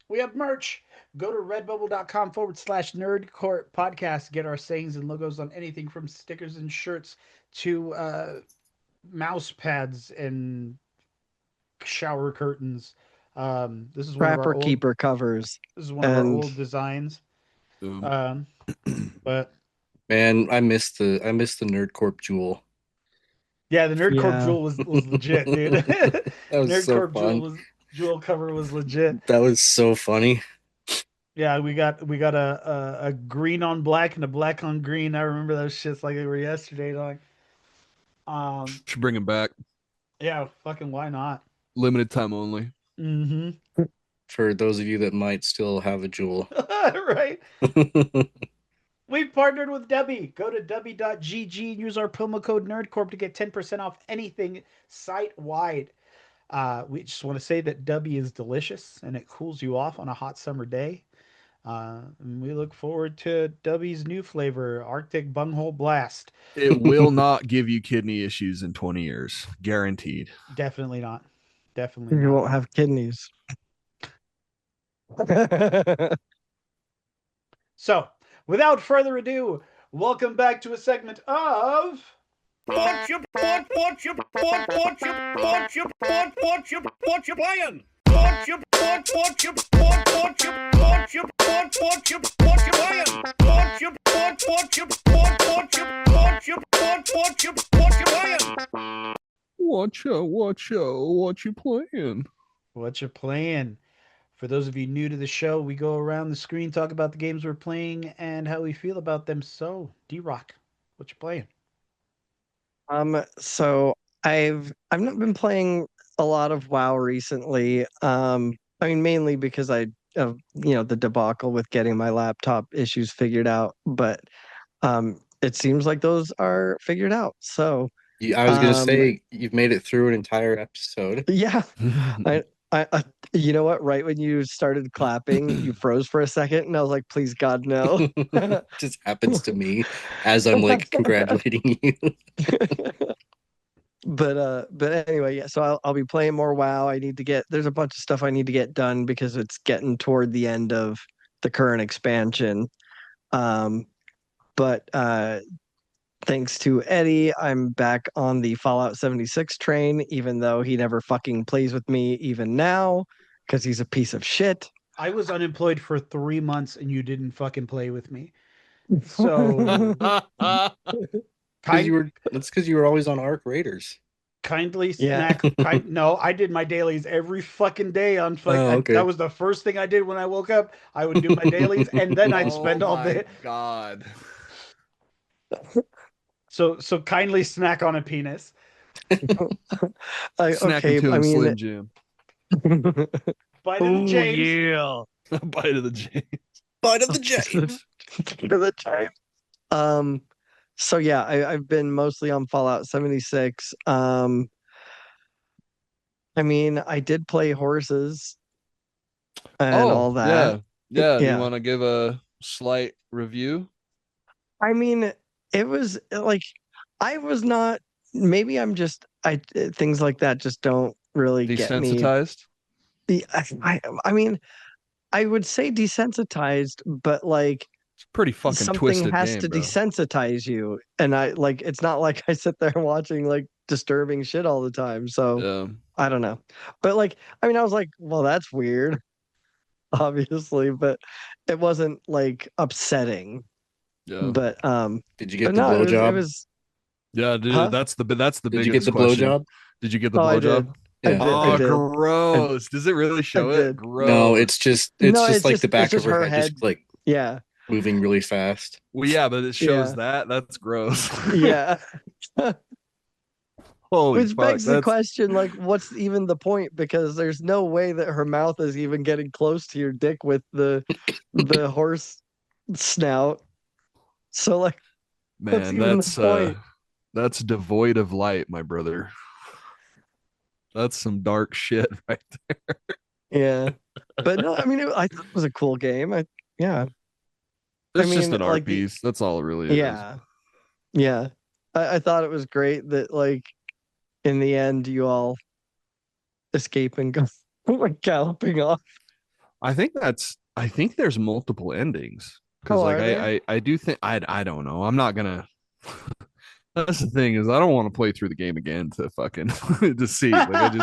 We have merch. Go to redbubble.com/nerdcore podcast. Get our sayings and logos on anything from stickers and shirts to mouse pads and shower curtains. This is one of our old keeper covers. This is one of our old designs. But man, I missed the Nerd Corp jewel. Yeah, the Nerd Corp jewel was legit, dude. That was Nerd so Corp fun. Jewel cover was legit. That was so funny. Yeah, we got a green on black and a black on green. I remember those shits like they were yesterday. Like, should bring them back. Yeah, fucking why not? Limited time only. Mm-hmm. For those of you that might still have a jewel. Right. We've partnered with Dubby. Go to dubby.gg and use our promo code NerdCorp to get 10% off anything site-wide. We just want to say that Dubby is delicious and it cools you off on a hot summer day. And we look forward to Dubby's new flavor, Arctic Bunghole Blast. It will not give you kidney issues in 20 years. Guaranteed. Definitely not. Definitely You not. won't have kidneys. So, without further ado, welcome back to a segment of... What you playing? What you playing? What you playing? For those of you new to the show, we go around the screen, talk about the games we're playing and how we feel about them. So, D-Rock, what you playing? So I've not been playing a lot of WoW recently. I mean, mainly because I of the debacle with getting my laptop issues figured out, but it seems like those are figured out. So I was gonna say you've made it through an entire episode. yeah, You know what? Right when you started clapping, you froze for a second, and I was like, "Please, God, no." Just happens to me as I'm like congratulating you. But anyway, yeah. So I'll be playing more WoW. There's a bunch of stuff I need to get done because it's getting toward the end of the current expansion. Um, but thanks to Eddie, I'm back on the Fallout 76 train, even though he never fucking plays with me even now because he's a piece of shit. I was unemployed for 3 months and you didn't fucking play with me. So kind That's because you were always on Arc Raiders. kindly Yeah. snack. No, I did my dailies every fucking day on Oh, okay. that was the first thing I did when I woke up. I would do my dailies and then I'd spend all day. God. So kindly snack on a penis. Okay, Snacking to I him, mean, Slim Jim. Bite of the James. yeah. Bite of the James. Bite of the James. To the time. So yeah, I've been mostly on Fallout 76. I mean, I did play horses and all that. Yeah. Do you Yeah. want to give a slight review? I mean, it was like I was not maybe I'm just I things like that just don't really get me. Desensitized? I mean, I would say desensitized, but like It's a pretty fucking something twisted has game, to bro. desensitize you. And I like it's not like I sit there watching like disturbing shit all the time. So Yeah. I don't know. But like I mean I was like, well, that's weird, obviously, but it wasn't like upsetting. Yeah. But Did you but get the no, it blowjob? was Yeah, dude, huh? that's the Did you get biggest the question. blowjob? Did you get the Oh, I did. blowjob? Yeah. I Oh, did. gross. Does it really I show it? did. No, Gross. it's No, just like the it's back of just her her head, head. just like Yeah. moving really fast. Well, yeah, but it shows Yeah. that. That's gross. Yeah. Holy Which fuck. begs the That's question, like, what's even the point? Because there's no way that her mouth is even getting close to your dick with the horse snout. So like, what's man, even the point? that's devoid of light, my brother. That's some dark shit right there. Yeah. But no, I mean, I thought it was a cool game. Yeah. I It's just mean, an art like the piece. That's all it really is. yeah, yeah. I thought it was great that like in the end you all escape and go like galloping off. I think there's multiple endings. Because Oh, like are there? I do think I don't know. I'm not gonna that's the thing is I don't want to play through the game again to fucking to see. Like it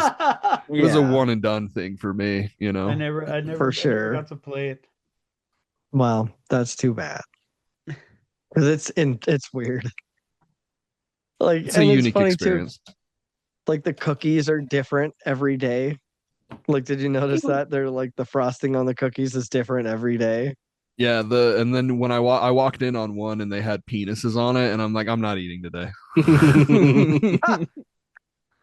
was a Yeah, one and done thing for me, you know. I for never sure. got to play it. Well, that's too bad. Because it's weird. Like, It's a and it's unique funny too. experience. Like the cookies are different every day. Like, did you notice that? They're like the frosting on the cookies is different every day. Yeah, and then when I walked in on one and they had penises on it, and I'm like, I'm not eating today. I I mean,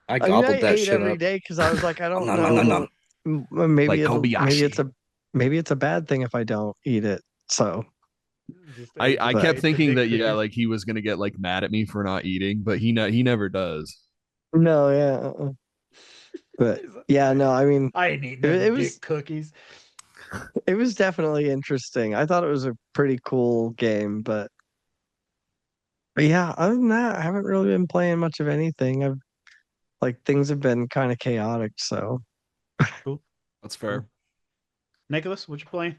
I gobbled that ate shit every up. day because I was like, I don't Nom, nom, nom, know. nom. Maybe Like Kobayashi. maybe it's a bad thing if I don't eat it. So Just I But- kept ate the thinking dick that yeah, pics. like he was gonna get like mad at me for not eating, but he never does. no, yeah. But yeah, no, I mean, I ain't eating it, no it dick was cookies. it was definitely interesting. I thought it was a pretty cool game, but yeah, other than that, I haven't really been playing much of anything. I've like things have been kind of chaotic, so Cool. That's fair. Nicholas, what you playing?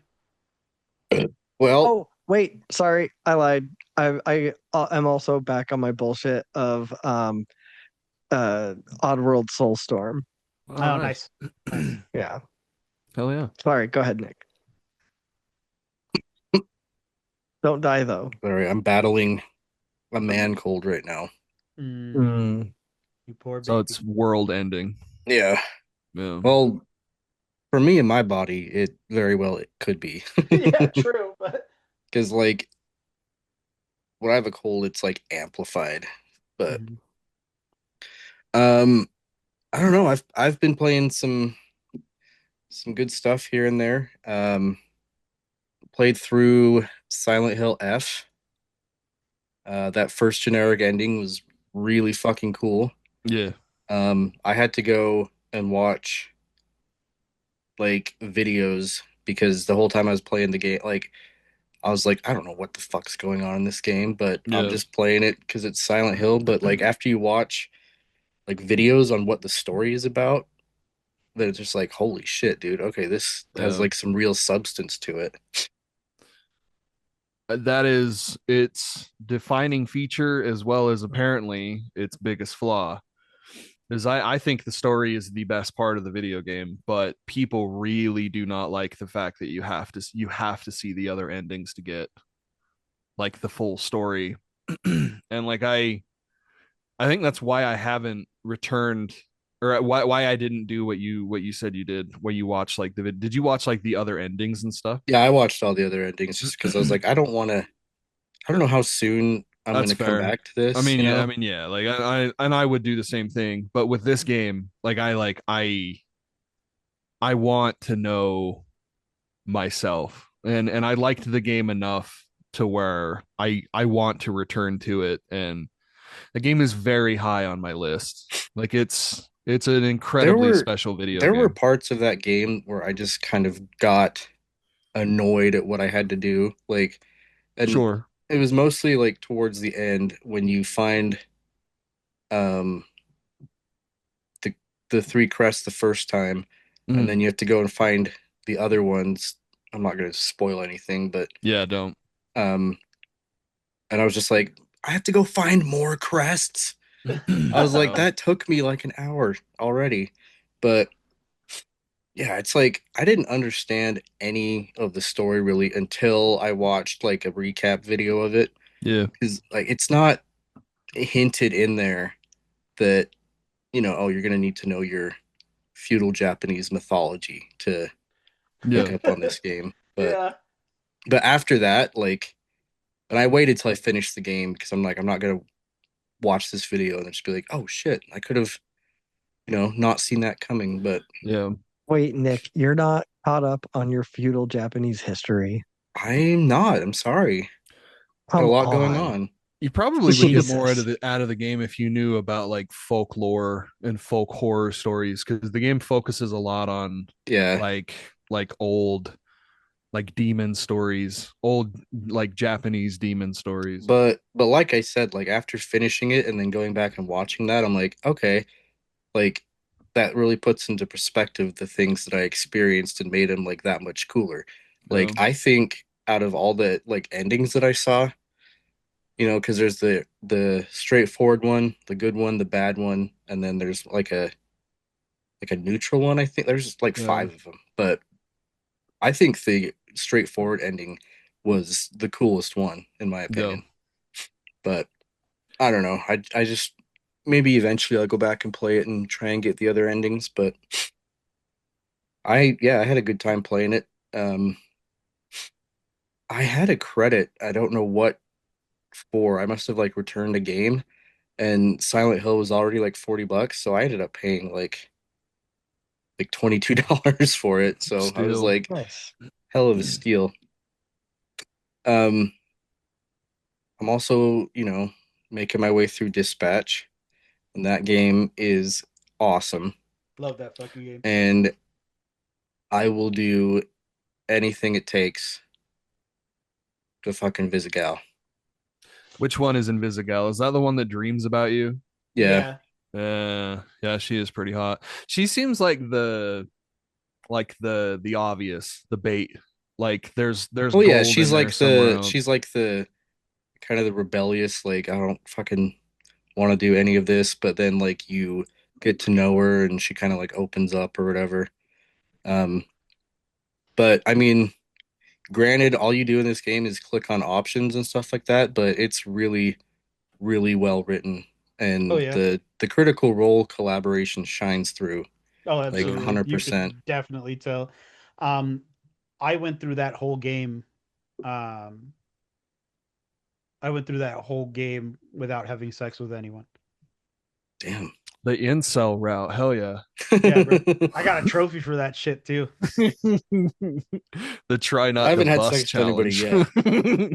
Well, oh wait, sorry, I lied. I am also back on my bullshit of Oddworld Soulstorm. Oh, Oh, nice. nice. Yeah. Hell yeah. Sorry, go ahead, Nick. Don't die though. sorry, I'm battling a man cold right now. Mm. You poor baby. So it's world ending. Yeah. Yeah. Well, for me and my body, it very well it could be. Yeah, true. But Because like when I have a cold, it's like amplified. But um, I don't know. I've been playing some good stuff here and there. Played through Silent Hill F. That first generic ending was really fucking cool. Yeah. I had to go and watch like videos because the whole time I was playing the game, like I was like, I don't know what the fuck's going on in this game, but I'm Yeah. just playing it because it's Silent Hill. But like after you watch like videos on what the story is about, then it's just like, holy shit, dude. Okay, this has Yeah. like some real substance to it. That is its defining feature as well as apparently its biggest flaw. Is I think the story is the best part of the video game, but people really do not like the fact that you have to see the other endings to get like the full story. And like I think that's why I haven't returned, or why I didn't do what you said you did, where you watch like did you watch like the other endings and stuff? Yeah, I watched all the other endings just because I was like, I don't know how soon I'm That's gonna come fair. back to this, you know? I mean, yeah. Like I would do the same thing, but with this game, I want to know myself, and I liked the game enough to where I want to return to it, and the game is very high on my list. Like it's an There incredibly were special video there were game. parts of that game where I just kind of got annoyed at what I had to do. Like, and Sure. it was mostly like towards the end when you find um the the three crests the first time, and Mm. then you have to go and find the other ones. I'm not gonna spoil anything, but Yeah, don't. um, and I was just like, I have to go find more crests. I was like, No. that took me like an hour already. But yeah, it's like I didn't understand any of the story really until I watched like a recap video of it. Yeah. Because like it's not hinted in there that, oh, you're gonna need to know your feudal Japanese mythology to Yeah. pick up on this game. But Yeah. but after that, like, and I waited till I finished the game because I'm like, I'm not gonna watch this video and just be like, oh shit, I could have, not seen that coming. But Yeah. Wait, Nick, you're not caught up on your feudal Japanese history. I'm not. I'm sorry. Got a Come lot going on. on. You probably would get more Jesus. out of the game if you knew about like folklore and folk horror stories, because the game focuses a lot on Yeah. like old like demon stories, old like Japanese demon stories. But like I said, like after finishing it and then going back and watching that, I'm like, okay, like that really puts into perspective the things that I experienced and made them like that much cooler. Yeah. Like I think out of all the like endings that I saw, because there's the straightforward one, the good one, the bad one, and then there's like a neutral one. I think there's like Yeah. five of them, but I think the straightforward ending was the coolest one in my Yeah. opinion. But I don't know. I just maybe eventually I'll go back and play it and try and get the other endings. But I had a good time playing it. Um, I had a credit. I don't know what for. I must have like returned a game, and Silent Hill was already like $40, so I ended up paying like $22 for it. So I was Still. like, Nice. hell of a steal. Um, I'm also, making my way through Dispatch, and that game is awesome. Love that fucking game. And I will do anything it takes to fucking visit Gal. Which one is Invisigal? Is that the one that dreams about you? Yeah. Yeah. Yeah, she is pretty hot. She seems like the obvious, the bait. Like there's Oh yeah, gold in there somewhere else. she's like the kind of the rebellious, like I don't fucking want to do any of this, but then like you get to know her and she kind of like opens up or whatever. Um, but I mean, granted, all you do in this game is click on options and stuff like that, but it's really, really well written, Oh and yeah. the critical role collaboration shines through Oh, like absolutely. You 100%. could definitely tell. Um, I went through that whole game. Um, I went through that whole game without having sex with anyone. Damn. The incel route. Hell yeah. Yeah, bro. I got a trophy for that shit too. The try I not to haven't had bust sex with anybody challenge.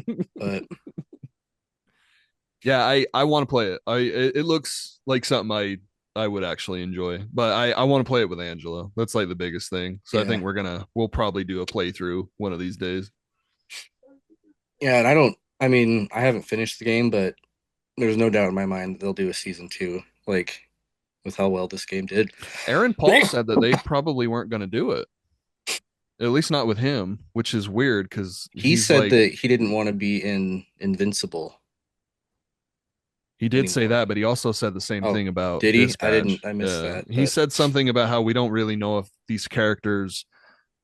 yet, but Yeah, I want to play it. It looks like something I would actually enjoy. But I want to play it with Angela. That's like the biggest thing. So I Yeah. think we'll probably do a playthrough one of these days. Yeah, and I haven't finished the game, but there's no doubt in my mind that they'll do a season 2, like with how well this game did. Aaron Paul said that they probably weren't going to do it. At least not with him, which is weird because He he's said like, that he didn't want to be in Invincible. he did say anymore. that, but he also said the same Oh, thing about did he? Dispatch. I missed that. He But said something about how we don't really know if these characters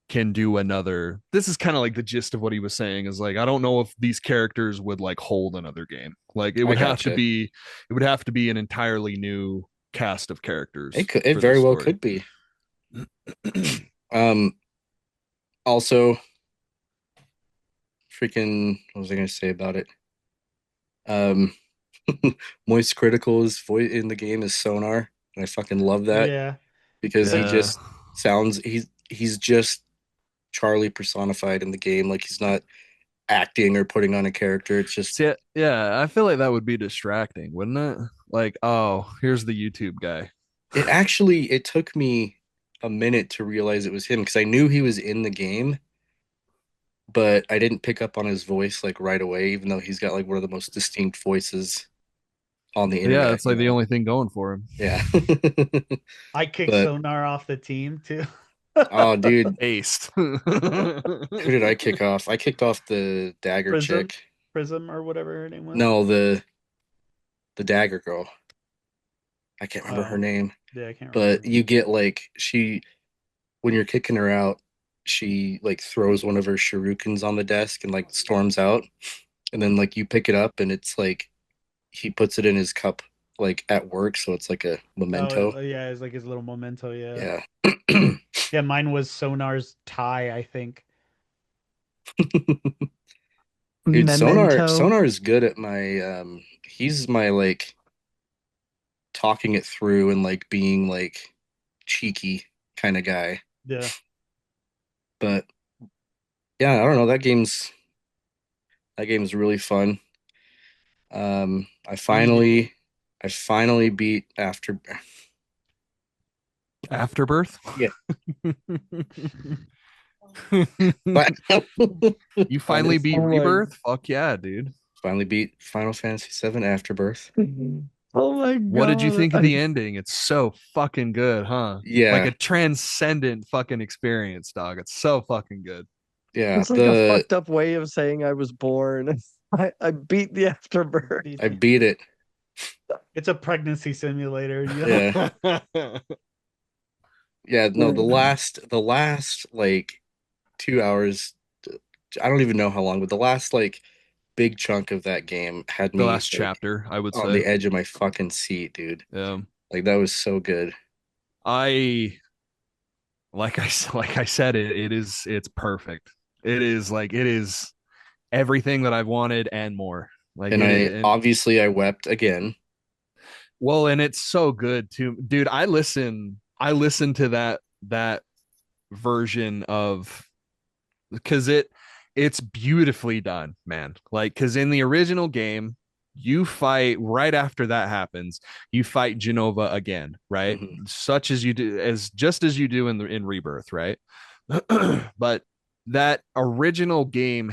can do another. This is kind of like the gist of what he was saying is like, I don't know if these characters would like hold another game. Like it I would have to gotcha. be, it would have to be an entirely new cast of characters. It for very this well story. could be. Also, freaking, what was I going to say about it? Moist Critical's voice in the game is Sonar, and I fucking love that Yeah. because he Yeah. just sounds he's just Charlie personified in the game. Like he's not acting or putting on a character. It's just See, yeah, I feel like that would be distracting, wouldn't it? Like, oh, here's the YouTube guy. it took me a minute to realize it was him because I knew he was in the game, but I didn't pick up on his voice like right away, even though he's got like one of the most distinct voices on the internet. Yeah, it's like the only thing going for him. Yeah. I kicked But- Sonar off the team too. Oh, dude, Aced. who did I kick off? I kicked off the dagger Prism? chick. Prism or whatever her name was. No, the dagger girl. I can't remember her name. Yeah, I can't But remember. you get like when you're kicking her out, she like throws one of her shurikens on the desk and like storms out. And then like you pick it up and it's like he puts it in his cup like at work, so it's like a memento. Oh, yeah, it's like his little memento. Yeah. Yeah. Yeah, mine was Sonar's tie, I think. Dude, Memento. Sonar is good at my he's my like talking it through and like being like cheeky kind of guy. Yeah. But yeah, I don't know, that game's really fun. I finally beat Afterbirth? Yeah. You finally beat Oh my- Rebirth? Fuck yeah, dude. finally beat Final Fantasy VII Afterbirth. Oh my god! What did you think of the ending? It's so fucking good, huh? Yeah. Like a transcendent fucking experience, dog. It's so fucking good. Yeah, It's like a fucked up way of saying I was born. I beat the afterbirth. I beat it. It's a pregnancy simulator. Yeah. Yeah. Yeah, no, the last like 2 hours, I don't even know how long, but the last like big chunk of that game had The me last like, chapter, I would on the say. edge of my fucking seat, dude. Yeah. Like that was so good. Like I said, it's perfect. It is everything that I've wanted and more. Like And obviously I wept again. well, and it's so good too, dude. I listen to that version of because it's beautifully done, man. Like because in the original game, you fight right after that happens. You fight Genova again, right? Mhm. Such as you do, as just as you do in Rebirth, right? But that original game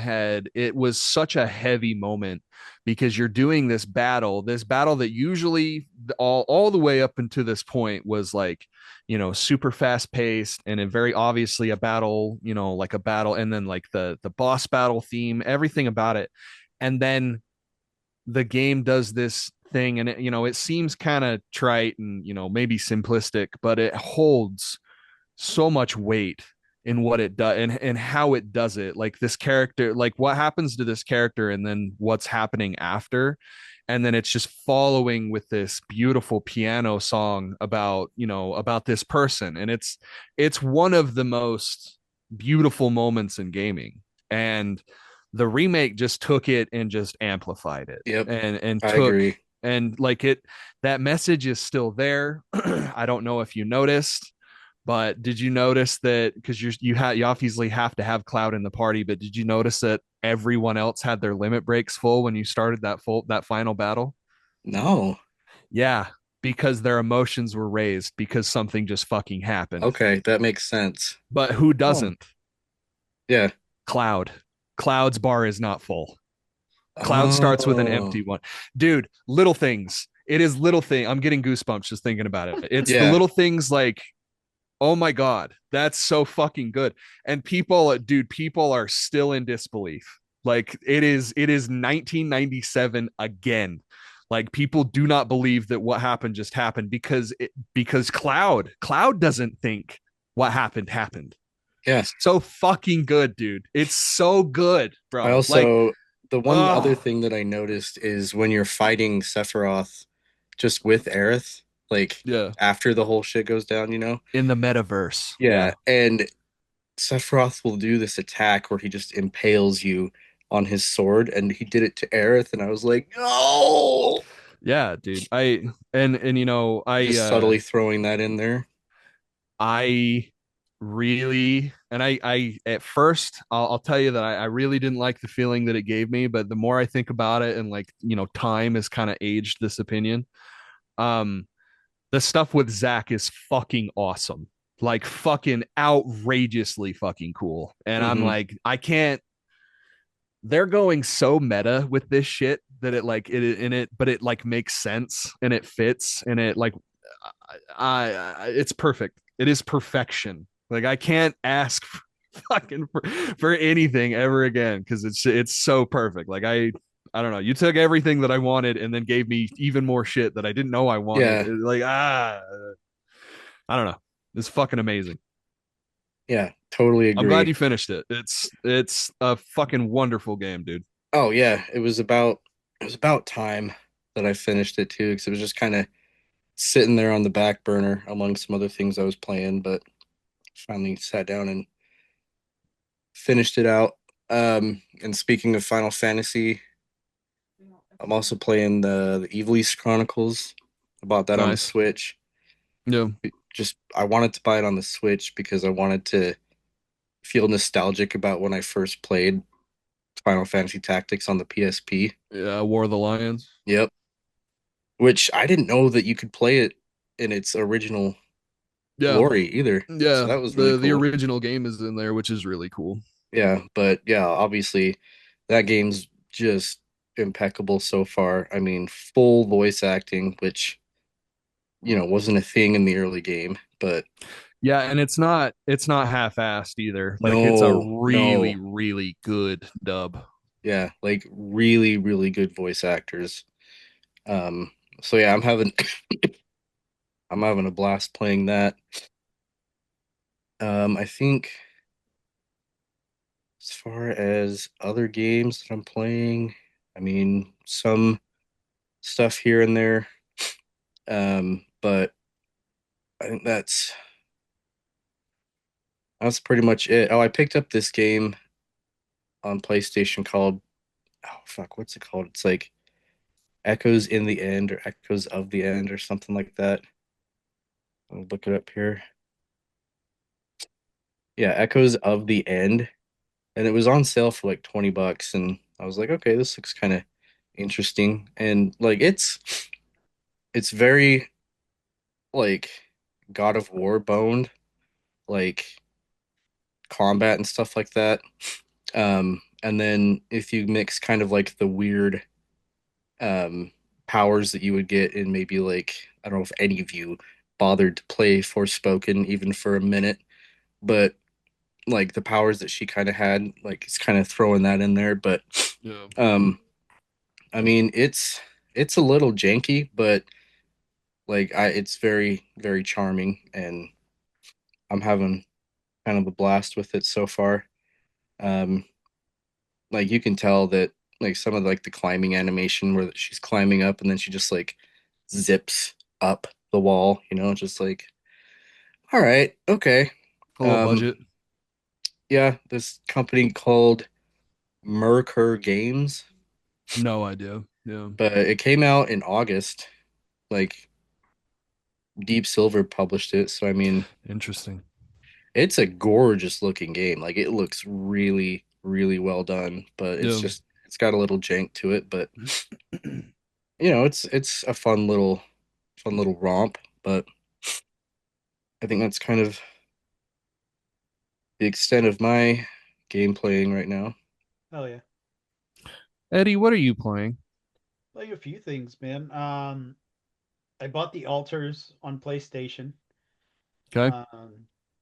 it was such a heavy moment because you're doing this battle that usually all the way up until this point was like, super fast paced and very obviously a battle, like a battle, and then like the boss battle theme, everything about it. And then the game does this thing and it seems kind of trite and maybe simplistic, but it holds so much weight in what it does and how it does it. Like this character, like what happens to this character and then what's happening after. And then it's just following with this beautiful piano song about this person. And it's one of the most beautiful moments in gaming. And the remake just took it and just amplified it. Yep. And I took agree. and like that message is still there. I don't know if you noticed, but did you notice that because you obviously have to have Cloud in the party, but did you notice that everyone else had their limit breaks full when you started that final battle? No. Yeah. because their emotions were raised because something just fucking happened. Okay, that makes sense. But who doesn't? Yeah. Cloud. Cloud's bar is not full. Cloud starts with an Oh, empty one. Dude, little things. It is little thing. I'm getting goosebumps just thinking about it. It's the yeah. little things like, oh my God, that's so fucking good. And people, dude, people are still in disbelief. Like it is 1997 again. Like people do not believe that what happened just happened because Cloud doesn't think what happened. Yeah. It's so fucking good, dude. It's so good, I bro. Like, also, the one other oh, thing that I noticed is when you're fighting Sephiroth just with Aerith, like yeah. after the whole shit goes down, you know? In the metaverse. Yeah. And Sephiroth will do this attack where he just impales you on his sword, and he did it to Aerith, and I was like, no! Yeah, dude. And you know, Just subtly throwing that in there. I really and I at first I'll tell you that I really didn't like the feeling that it gave me, but the more I think about it and like, you know, time has kind of aged this opinion. Um the stuff with Zach is fucking awesome. Like fucking outrageously fucking cool. And I'm Hmm. like, I can't they're going so meta with this shit that it like it in it, but it like makes sense and it fits and it like it's perfect. It is perfection. Like I can't ask fucking for anything ever again because it's so perfect. Like I don't know. You took everything that I wanted and then gave me even more shit that I didn't know I wanted. Yeah. Like I don't know. It's fucking amazing. Yeah. Totally I'm glad agree. you finished it. It's a fucking wonderful game, dude. Oh, yeah. It was about time that I finished it too, because it was just kind of sitting there on the back burner among some other things I was playing, but finally sat down and finished it out. And speaking of Final Fantasy, I'm also playing the Evil East Chronicles. I bought that on the Nice. Switch. Yeah. Just I wanted to buy it on the Switch because I wanted to feel nostalgic about when I first played Final Fantasy Tactics on the PSP. Yeah, War of the Lions. Yep. Which I didn't know that you could play it in its original Yeah. glory either. So Yeah. that was really The cool. original game is in there, which is really cool. Yeah, but yeah, obviously that game's just impeccable so far. I mean, full voice acting, which wasn't a thing in the early game, but Yeah, and it's not half-assed either. Like it's a no, really, no. really good dub. Yeah, like really, really good voice actors. Um, so yeah, I'm having a blast playing that. I think as far as other games that I'm playing, I mean, some stuff here and there. But I think that's pretty much it. Oh, I picked up this game on PlayStation called, oh fuck, what's it called? It's like Echoes in the End or Echoes of the End or something like that. I'll look it up here. Yeah, Echoes of the End. And it was on sale for like $20 and I was like, okay, this looks kind of interesting. And like it's very like God of War boned, like combat and stuff like that. And then if you mix kind of like the weird um powers that you would get in maybe like I don't know if any of you bothered to play Forspoken even for a minute, but like the powers that she kind of had, like it's kind of throwing that in there. But Yeah. um I mean it's a little janky, but like it's very, very charming and I'm having kind of a blast with it so far. Um like you can tell that like some of like the climbing animation where she's climbing up and then she just like zips up the wall, just like all right, okay. A low Um budget. yeah, this company called Mercur Games, No idea. Yeah. but it came out in August. Like Deep Silver published it, so I mean, Interesting. it's a gorgeous looking game. Like it looks really, really well done, but Yeah. it's got a little jank to it, but it's a fun little fun little romp, but I think that's kind of the extent of my game playing right now. Hell yeah. Eddie, what are you playing? Like a few things, man. I bought the altars on PlayStation. Okay.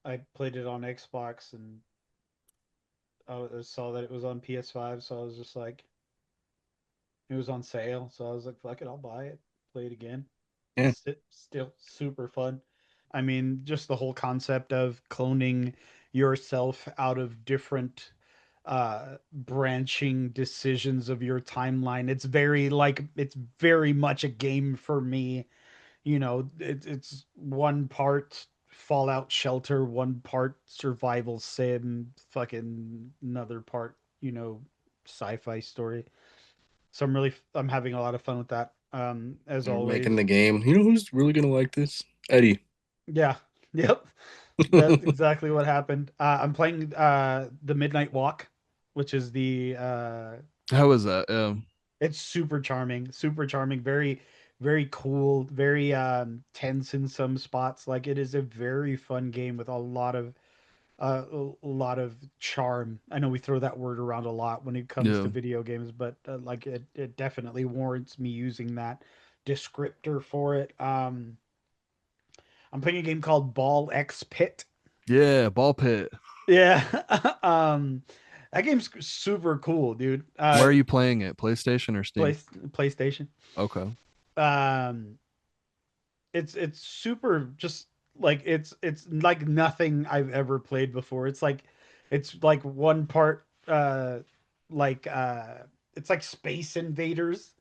I played it on Xbox, and I saw that it was on PS5, so I was just like, it was on sale, so I was like, fuck it, I'll buy it, play it again. Yeah, Still super fun. I mean, just the whole concept of cloning yourself out of different branching decisions of your timeline. It's very much a game for me. It's one part Fallout Shelter, one part survival sim, fucking another part, sci-fi story. So I'm having a lot of fun with that. As we're making always. the game. You know who's really gonna like this? Eddie. Yeah. Yep. That's exactly what happened. I'm playing the Midnight Walk, which is the How is that? it's super charming, super charming, very very cool, very tense in some spots. Like it is a very fun game with a lot of charm. I know we throw that word around a lot when it comes Yeah. to video games, but like it definitely warrants me using that descriptor for it. I'm playing a game called Ball X Pit. Yeah, ball pit. Yeah. um that game's super cool, dude. Where are you playing it? PlayStation or Play, Steam? PlayStation. Okay. Um it's super just like it's like nothing I've ever played before. It's like one part like it's like Space Invaders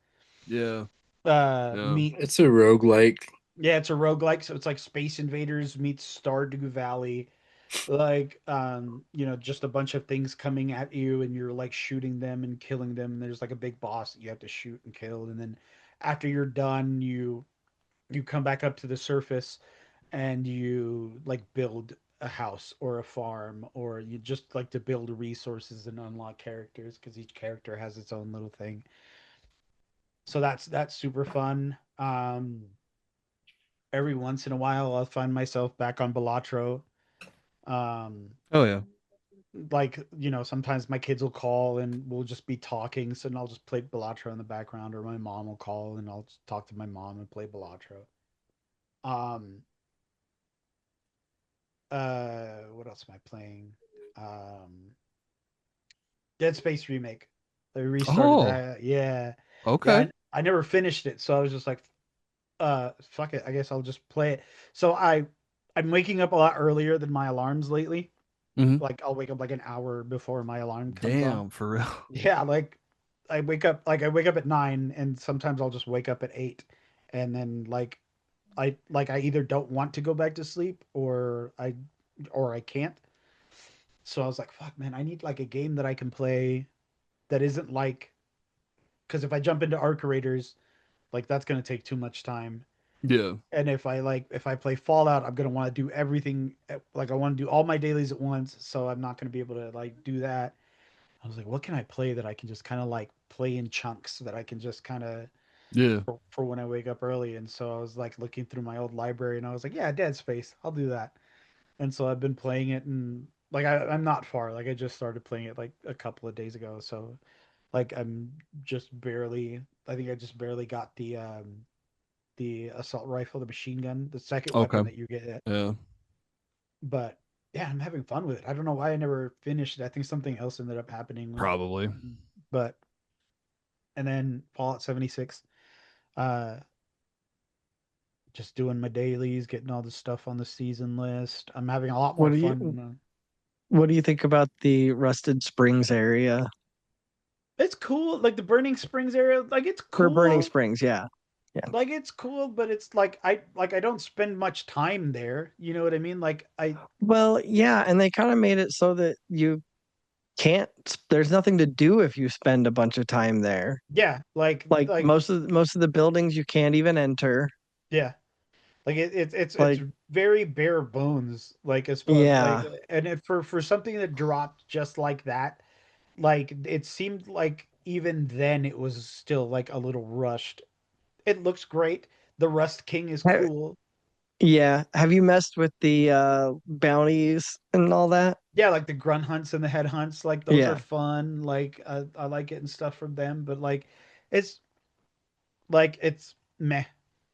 Yeah. Yeah. meet It's a roguelike. yeah, it's a roguelike, so it's like Space Invaders meets Stardew Valley. Like just a bunch of things coming at you and you're like shooting them and killing them, and there's like a big boss that you have to shoot and kill, and then after you're done you come back up to the surface and you like build a house or a farm, or you just like to build resources and unlock characters because each character has its own little thing. So that's super fun. Every once in a while I'll find myself back on Balatro. um Oh yeah. like sometimes my kids will call and we'll just be talking, so I'll just play Balatro in the background, or my mom will call and I'll just talk to my mom and play Balatro. um what else am I playing? um Dead Space remake. They restarted Oh, that. Yeah. Yeah, okay. I never finished it, so I was just like, fuck it. I guess I'll just play it. So I'm waking up a lot earlier than my alarms lately. Hmm. Like I'll wake up like an hour before my alarm comes on. Damn, for real. Yeah, like I wake up at 9, and sometimes I'll just wake up at 8, and then I either don't want to go back to sleep, or I can't. So I was like, fuck man, I need like a game that I can play that isn't like, because if I jump into Arc Raiders, like that's gonna take too much time. Yeah. And if I play Fallout, I'm gonna want to do everything like I want to do all my dailies at once, so I'm not gonna be able to like do that. I was like, what can I play that I can just kind of like play in chunks that I can just kind of Yeah. for when I wake up early. And so I was like looking through my old library, and I was like, yeah, Dead Space, I'll do that. And so I've been playing it, and like I'm not far. Like I just started playing it like a couple of days ago. So like I'm just barely. I think I just barely got the assault rifle, the machine gun, the second weapon Okay. that you get. Yeah. But yeah, I'm having fun with it. I don't know why I never finished it. I think something else ended up happening with it. Probably. But and then Fallout 76. Uh, just doing my dailies, getting all the stuff on the season list. I'm having a lot What more do fun. you think about the Rusted Springs area? It's cool, like the Burning Springs area. Like it's For Burning cool. Springs, yeah. Yeah. Like it's cool, but it's like I don't spend much time there. You know what I mean? Like I Well, yeah, and they kind of made it so that you can't there's nothing to do if you spend a bunch of time there. yeah, Like like most of the buildings you can't even enter. yeah. Like it's Like very bare bones. Like as far like yeah. and for something that dropped just like that, like it seemed like even then it was still like a little rushed. It looks great. The Rust King is Hey. cool. Yeah. Have you messed with the bounties and all that? Yeah, like the grunt hunts and the head hunts, like those are Yeah. fun. Like I like getting stuff from them, but it's it's meh.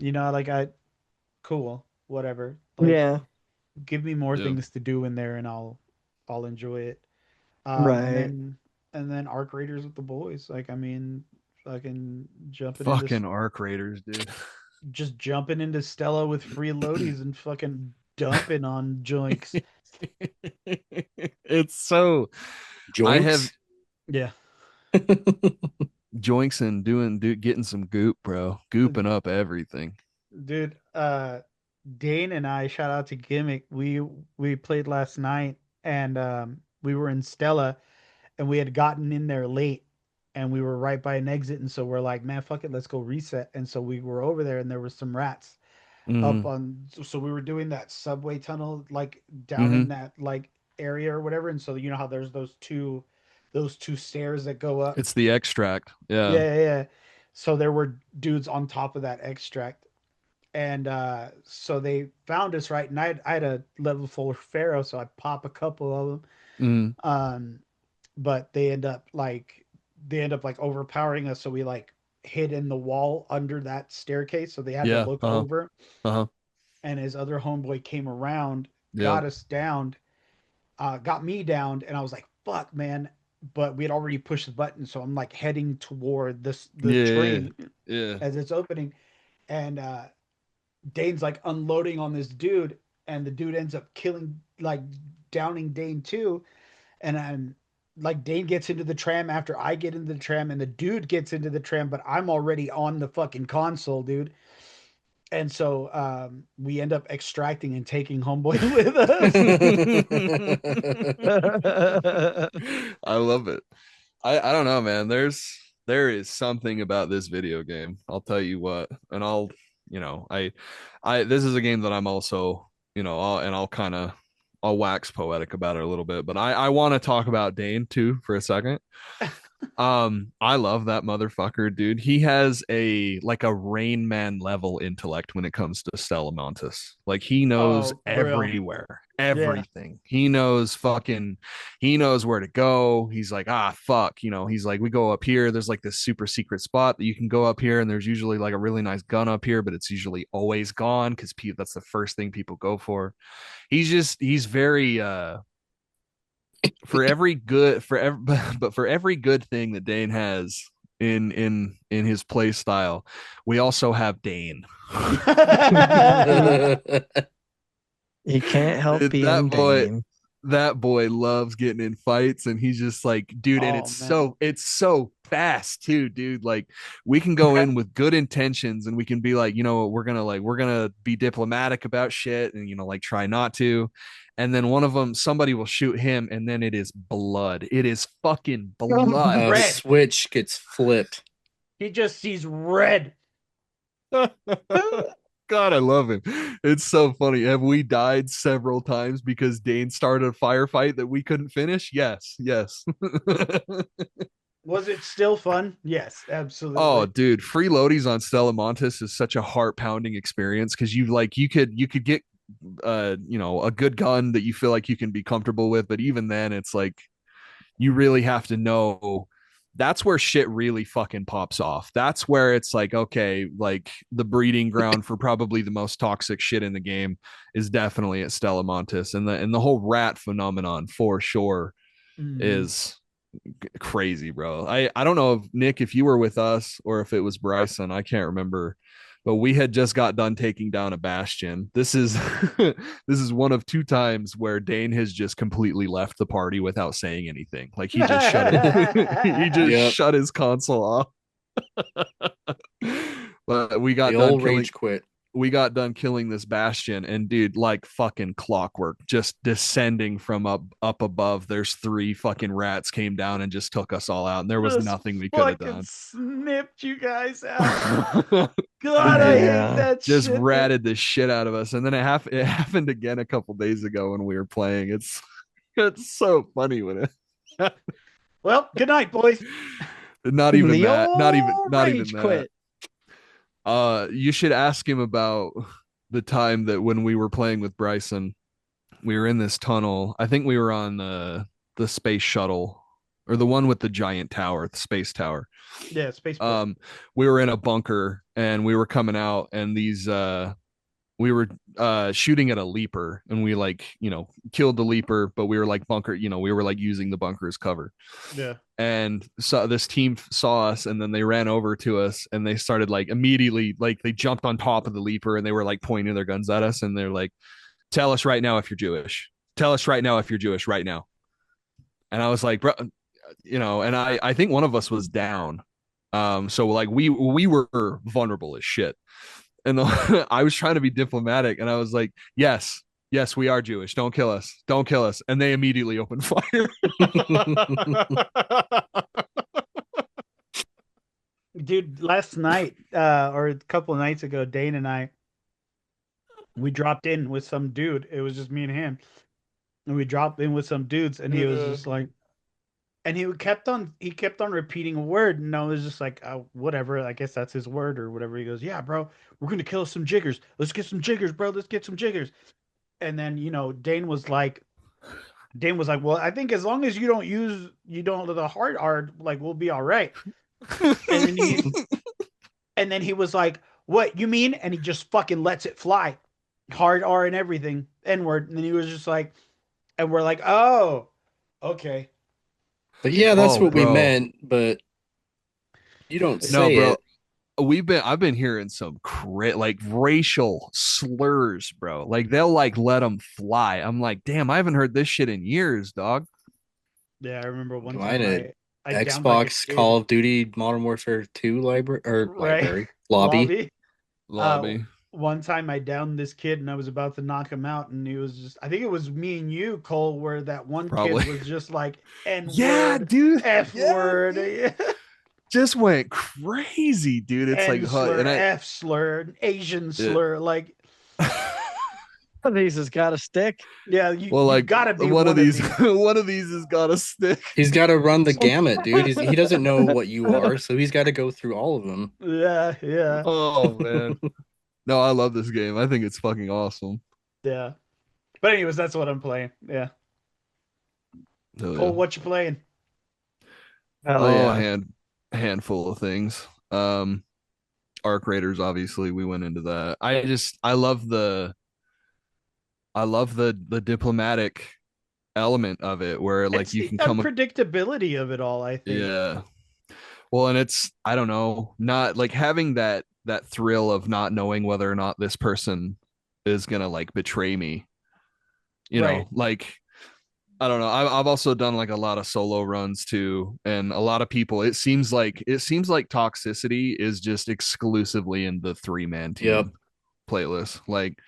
Like I cool, whatever. Like Yeah. give me more Yeah. things to do in there and I'll enjoy it. And Right. then Arc Raiders with the boys. Like I mean, fucking Fucking Arc Raiders, dude. just jumping into Stella with free loadies and fucking dumping on joinks. It's so I have Joinks. Yeah. joinks and getting some goop, bro. Gooping up everything. Dude, Dane and I, shout out to Gimmick. We played last night and we were in Stella and we had gotten in there late and we were right by an exit and so we're like, man, fuck it, let's go reset. And so we were over there and there was some rats up Mm-hmm. on so we were doing that subway tunnel like down Mm-hmm. in that like area or whatever. And so you know how there's those two stairs that go up. It's the extract. Yeah. Yeah. So there were dudes on top of that extract and so they found us right and I had a level 4 pharaoh so I pop a couple of them Mm. but they end up like overpowering us so we like hid in the wall under that staircase so they had to Yeah. look Uh-huh. over Uh-huh. and his other homeboy came around Yeah. got us down got me down and I was like fuck man but we had already pushed the button so I'm like heading toward the Yeah. train Yeah. as it's opening and Dane's like unloading on this dude, and the dude ends up killing, like downing Dane too. And I'm like, Dane gets into the tram after I get into the tram, and the dude gets into the tram, but I'm already on the fucking console, dude. And so we end up extracting and taking Homeboy with us. I love it. I don't know, man. There is something about this video game. I'll tell you what. And I this is a game that I'm also, I'll kind of I'll wax poetic about it a little bit, but I want to talk about Dane too for a second. I love that motherfucker, dude. He has a Rain Man level intellect when it comes to Stella Montes. Like he knows Oh, real. everywhere, Yeah. everything. He knows where to go. He's like, fuck, he's like, we go up here. There's like this super secret spot that you can go up here, and there's usually like a really nice gun up here, but it's usually always gone because that's the first thing people go for. He's very but for every good thing that Dane has in his play style, we also have Dane. You can't help being Dane. That boy loves getting in fights, and he's just like, dude, and Oh, man. it's so fast too, dude. Like we can go in with good intentions and we can be like, we're gonna be diplomatic about shit and like try not to. And then somebody will shoot him, and then it is blood. It is fucking blood. A Red. switch gets flipped. He just sees red. God, I love him. It's so funny. Have we died several times because Dane started a firefight that we couldn't finish? Yes. Was it still fun? Yes, absolutely. Oh, dude, free loadies on Stella Montes is such a heart pounding experience because you could get a good gun that you feel like you can be comfortable with, but even then, it's like you really have to know. That's where shit really fucking pops off. That's where it's like, okay, like the breeding ground for probably the most toxic shit in the game is definitely at Stella Montes, and the whole rat phenomenon for sure is crazy, bro. I don't know if Nick, if you were with us or if it was Bryson, I can't remember, but we had just got done taking down a bastion. This is this is one of two times where Dane has just completely left the party without saying anything. Like he just shut it. He just Yep. shut his console off. But we got The done old killing rage quit. we got done killing this bastion, and dude, like fucking clockwork, just descending from up above, there's three fucking rats came down and just took us all out, and there was Just nothing we could have fucking done. snipped you guys out. God, I Yeah. hate that Just shit. ratted the shit out of us, and then it happened again a couple days ago when we were playing. It's so funny when it Well, good night, boys. not even The that, not old even rage that. quit. You should ask him about the time that when we were playing with Bryson, we were in this tunnel. I think we were on the space shuttle or the one with the giant tower, the space tower. Yeah, spaceport. We were in a bunker and we were coming out, and these we were shooting at a leaper, and we like, killed the leaper, but we were like bunker, we were like using the bunker as cover. Yeah. And so this team saw us, and then they ran over to us, and they started like immediately, like they jumped on top of the leaper, and they were like pointing their guns at us, and they're like, tell us right now if you're Jewish. Tell us right now if you're Jewish right now. And I was like, bro, and I think one of us was down. So like we were vulnerable as shit. And I was trying to be diplomatic, and I was like, yes, we are Jewish. Don't kill us. Don't kill us. And they immediately opened fire. Dude, last night, or a couple of nights ago, Dane and I, we dropped in with some dude. It was just me and him. And we dropped in with some dudes, and he was just like, and he kept on repeating a word, and I was just like, oh, whatever, I guess that's his word or whatever. He goes, yeah, bro, we're gonna kill some jiggers. Let's get some jiggers, bro. Let's get some jiggers. And then, Dane was like, well, I think as long as you don't the hard R, like, we'll be all right. And then he was like, what you mean? And he just fucking lets it fly, hard R and everything, N word. And then he was just like, and we're like, oh, okay. But yeah, that's what we bro. meant, but you don't No, say bro. it. I've been hearing some like racial slurs, bro. Like they'll like let them fly. I'm like, damn, I haven't heard this shit in years, dog. Yeah, I remember one Mine time I at downed like a Xbox kid. Call of Duty Modern Warfare 2 Right. library lobby. Lobby. One time I downed this kid and I was about to knock him out, and he was just, I think it was me and you, Cole, where that one Probably. kid was just like N word, Yeah, dude. F Yeah, word, dude. Just went crazy, dude. It's N like, slur, and F slur, Asian slur, like, One of these has got to stick. yeah, well, you like gotta be one of these, these. one of these has got to stick. He's got to run the gamut, dude. He doesn't know what you are, so he's got to go through all of them. Yeah, yeah, Oh man, no, I love this game. I think it's fucking awesome. yeah. But anyways, that's what I'm playing. Yeah. Hell Cole, yeah. what you playing? Hell Oh, yeah. handful of things. Arc Raiders, obviously, we went into that. I love the diplomatic element of it, where like It's you the can come. unpredictability of it all, I think. Yeah. Well, and it's, I don't know, not like having that thrill of not knowing whether or not this person is gonna like betray me. Right. Like I don't know. I've also done like a lot of solo runs too, and a lot of people. It seems like toxicity is just exclusively in the 3-man team Yep. playlist. Like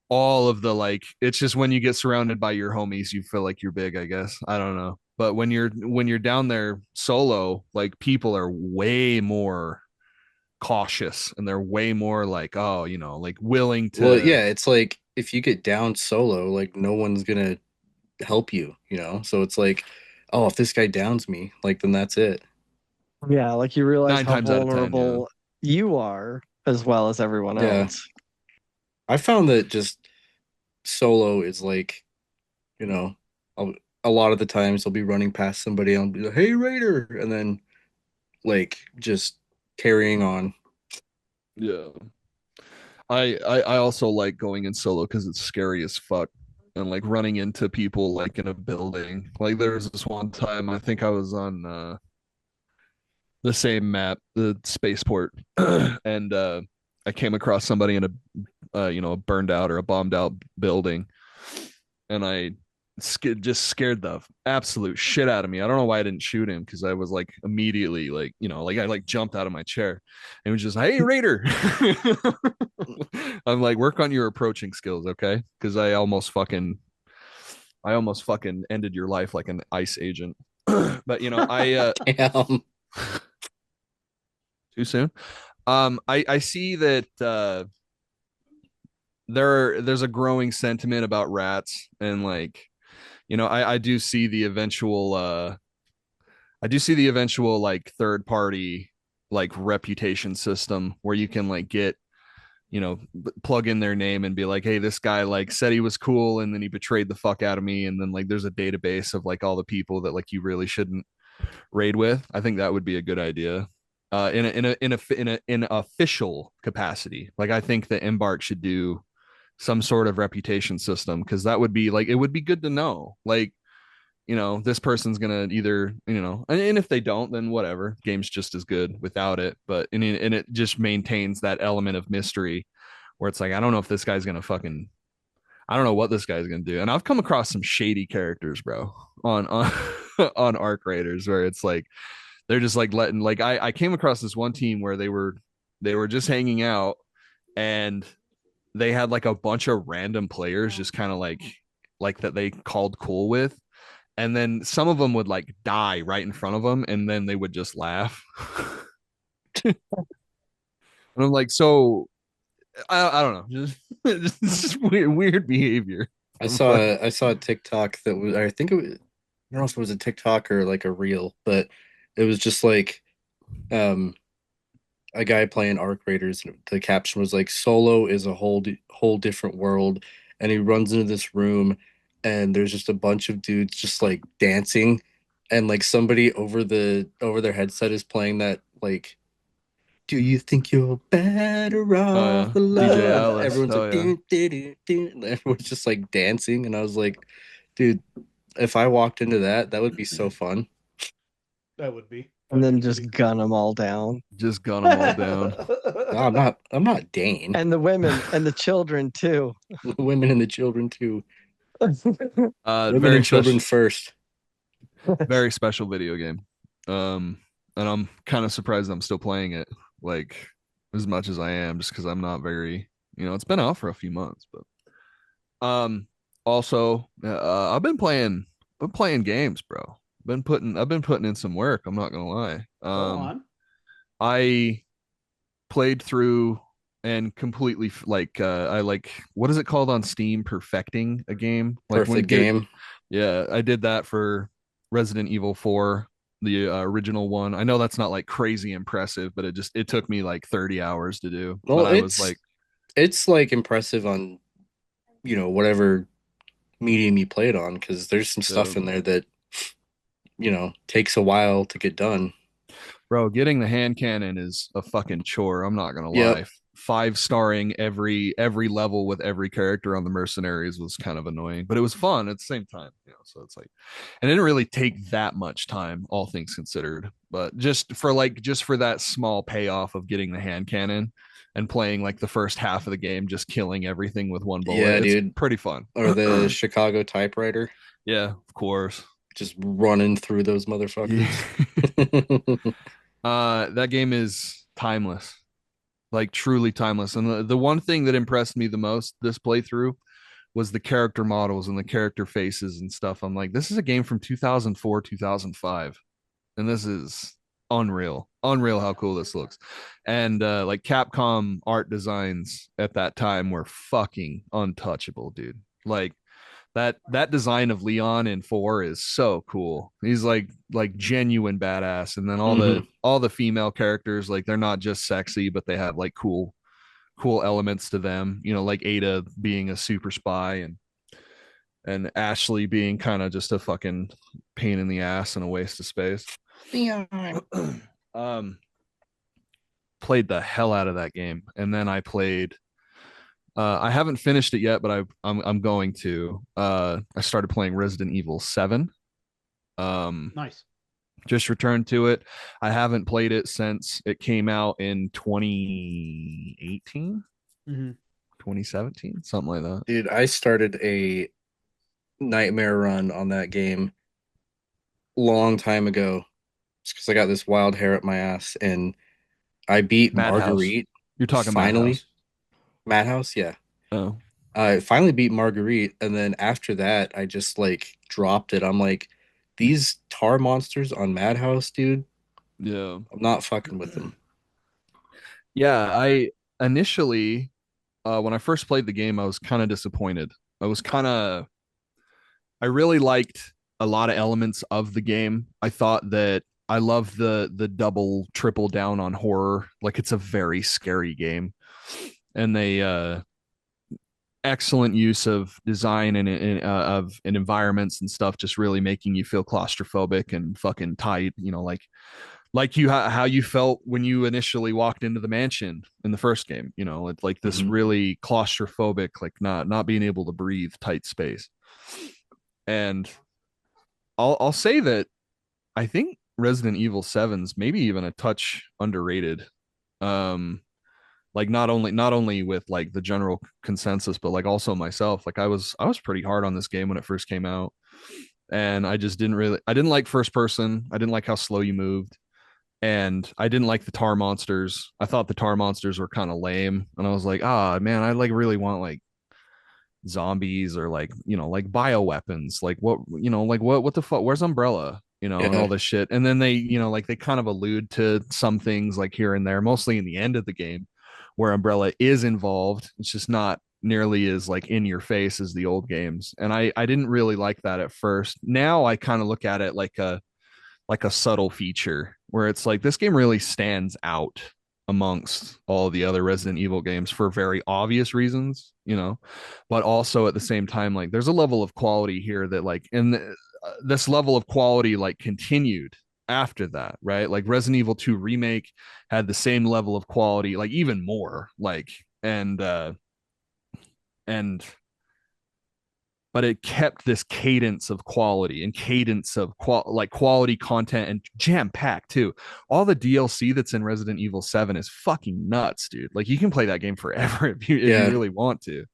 all of the like, it's just when you get surrounded by your homies, you feel like you're big. I guess I don't know, but when you're down there solo, like people are way more cautious, and they're way more like, oh, like willing to. Well, yeah, it's like if you get down solo, like no one's gonna help you, So it's like, oh, if this guy downs me, like then that's it. Yeah, like you realize 9 how times out of 10, yeah. vulnerable you are as well as everyone Yeah. else. I found that just solo is like, you know, a lot of the times I'll be running past somebody and I'll be like, "Hey, Raider," and then like just carrying on. Yeah. I also like going in solo because it's scary as fuck, and like running into people like in a building. Like there was this one time, I think I was on the same map, the spaceport, and I came across somebody in a burned out or a bombed out building, and I just scared the absolute shit out of me. I don't know why I didn't shoot him, because I was like immediately like, like I like jumped out of my chair and was just, hey, Raider. I'm like, work on your approaching skills, okay? Because I almost fucking ended your life like an ICE agent. But I Damn. too soon. I see that there's a growing sentiment about rats, and like, I do see the eventual like third party like reputation system where you can like get, plug in their name and be like, hey, this guy like said he was cool and then he betrayed the fuck out of me, and then like there's a database of like all the people that like you really shouldn't raid with. I think that would be a good idea. In official capacity, like I think that Embark should do some sort of reputation system, because that would be like, it would be good to know, like, this person's gonna either, and if they don't, then whatever, game's just as good without it. But and it just maintains that element of mystery where it's like, I don't know if this guy's gonna fucking, I don't know what this guy's gonna do. And I've come across some shady characters, bro, on on Arc Raiders, where it's like they're just like letting, like I came across this one team where they were just hanging out, and they had like a bunch of random players just kind of like that they called cool with, and then some of them would like die right in front of them, and then they would just laugh. And I'm like, so I don't know, just weird behavior. I saw a TikTok that was, I think it was, I don't know if it was a TikTok or like a reel, but it was just like um a guy playing Arc Raiders. And the caption was like, "Solo is a whole different world," and he runs into this room, and there's just a bunch of dudes just like dancing, and like somebody over their headset is playing that like, "Do you think you're better Oh off yeah, DJ alone?" Alice. Everyone's Oh like, yeah. "Dun, dun, dun, dun," and everyone's just like dancing, and I was like, dude, if I walked into that, that would be so fun. That would be. And then That'd be just pretty gun them all down. Just gun them all down. No, I'm not Dane. And the women and the children too. The women and the children too. Women Very and children special, first. very special video game. And I'm kind of surprised I'm still playing it like as much as I am, just because I'm not very, it's been out for a few months. But also, been playing games, bro. I've been putting in some work. I'm not gonna lie. Go on. I played through and completely I like, what is it called on Steam? Perfecting a game, like when Perfect game. yeah, I did that for Resident Evil 4, the original one. I know that's not like crazy impressive, but it took me like 30 hours to do. Well, But I was like, it's like impressive on, whatever medium you play it on, because there's some stuff in there that, takes a while to get done. bro, getting the hand cannon is a fucking chore. I'm not gonna Yep. lie. 5-starring every level with every character on the mercenaries was kind of annoying, but it was fun at the same time. So it's like, and it didn't really take that much time, all things considered. But just for that small payoff of getting the hand cannon and playing like the first half of the game, just killing everything with one bullet, Yeah, it's dude. pretty fun. Or the Chicago typewriter, Yeah, of course. just running through those motherfuckers. That game is timeless, like truly timeless. And the one thing that impressed me the most this playthrough was the character models and the character faces and stuff. I'm like, this is a game from 2004, 2005, and this is unreal how cool this looks. And like Capcom art designs at that time were fucking untouchable, dude. Like that design of Leon in 4 is so cool. He's like genuine badass. And then all the female characters, like they're not just sexy, but they have like cool elements to them, like Ada being a super spy, and Ashley being kind of just a fucking pain in the ass and a waste of space. Played the hell out of that game. And then I played, I haven't finished it yet, but I'm going to. I started playing Resident Evil 7. Nice. Just returned to it. I haven't played it since it came out in 2018, 2017, something like that. Dude, I started a nightmare run on that game long time ago, just because I got this wild hair up my ass, and I beat Madhouse. Marguerite. You're talking finally. Madhouse? Madhouse, yeah. Oh. I finally beat Marguerite, and then after that, I just like dropped it. I'm like, these tar monsters on Madhouse, dude. Yeah. I'm not fucking with them. Yeah, I initially, when I first played the game, I was kind of disappointed. I really liked a lot of elements of the game. I thought that I love the double triple down on horror. Like it's a very scary game, and they excellent use of design and environments and stuff, just really making you feel claustrophobic and fucking tight. You know, like you how you felt when you initially walked into the mansion in the first game. You know, it's like this really claustrophobic, like not being able to breathe, tight space. And I'll say that I think Resident Evil 7's maybe even a touch underrated. Um, like not only with like the general consensus, but like also myself. Like I was pretty hard on this game when it first came out, and I didn't like first person. I didn't like how slow you moved, and I didn't like the tar monsters. I thought the tar monsters were kind of lame, and I was like, ah, man, I like really want like zombies or like like bioweapons, like what the fuck, where's Umbrella, and all Yeah. this shit. And then they like they kind of allude to some things like here and there, mostly in the end of the game, where Umbrella is involved. It's just not nearly as like in your face as the old games, and I didn't really like that at first. Now I kind of look at it like a subtle feature where it's like this game really stands out amongst all the other Resident Evil games for very obvious reasons, but also at the same time, like there's a level of quality here that like, this level of quality like continued after that, right? Like Resident Evil 2 remake had the same level of quality, like even more, like, and but it kept this cadence of quality and cadence of like quality content, and jam packed too. All the DLC that's in Resident Evil 7 is fucking nuts, dude. Like you can play that game forever if you Yeah. really want to.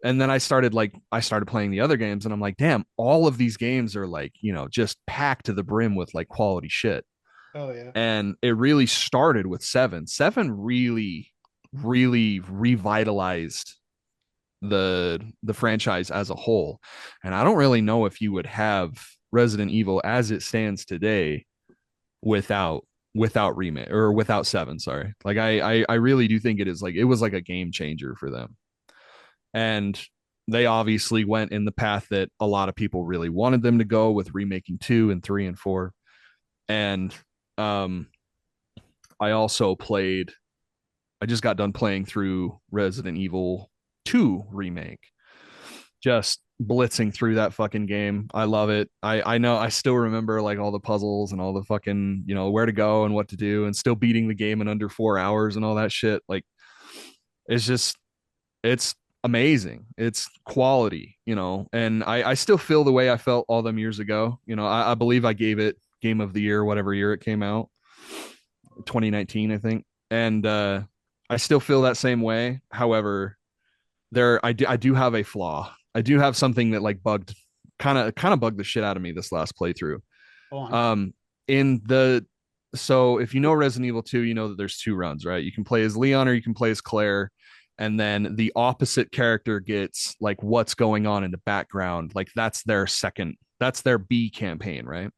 And then I started playing the other games, and I'm like, damn, all of these games are like, just packed to the brim with like quality shit. Oh yeah. And it really started with 7. 7 really, really revitalized the franchise as a whole. And I don't really know if you would have Resident Evil as it stands today without remake or without 7. Sorry, like I really do think it was like a game changer for them. And they obviously went in the path that a lot of people really wanted them to go, with remaking 2 and 3 and 4. And I also played I just got done playing through Resident Evil 2 remake, just blitzing through that fucking game. I love it. I know I still remember like all the puzzles and all the fucking, where to go and what to do, and still beating the game in under 4 hours and all that shit. Like it's amazing. It's quality, and I still feel the way I felt all them years ago. I believe I gave it game of the year, whatever year it came out, 2019, I think. And I still feel that same way. However, I do have a flaw. I do have something that like kind of bugged the shit out of me this last playthrough. Go on. In the So if you know Resident Evil 2, you know that there's 2 runs, right? You can play as Leon or you can play as Claire, and then the opposite character gets like what's going on in the background. Like that's their B campaign, right?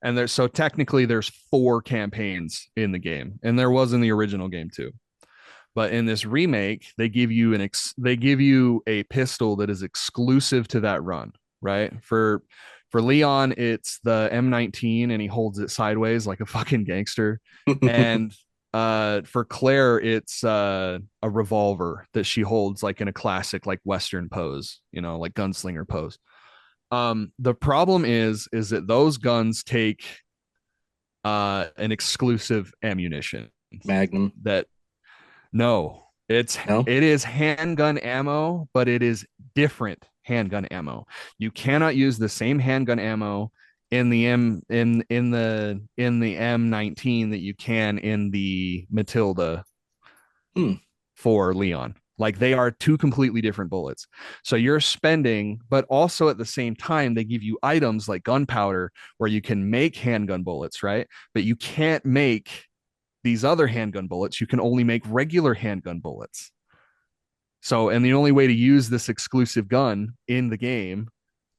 And so technically there's 4 campaigns in the game, and there was in the original game too. But in this remake, they give you a pistol that is exclusive to that run, right? For Leon, it's the M19, and he holds it sideways like a fucking gangster. And for Claire, it's a revolver that she holds like in a classic like Western pose, like gunslinger pose. The problem is that those guns take an exclusive ammunition Magnum. that no, No? it is handgun ammo, but it is different handgun ammo. You cannot use the same handgun ammo in the M19 that you can in the Matilda Hmm. for Leon. Like they are 2 completely different bullets. So you're spending, but also at the same time, they give you items like gunpowder where you can make handgun bullets, right? But you can't make these other handgun bullets. You can only make regular handgun bullets. So, and the only way to use this exclusive gun in the game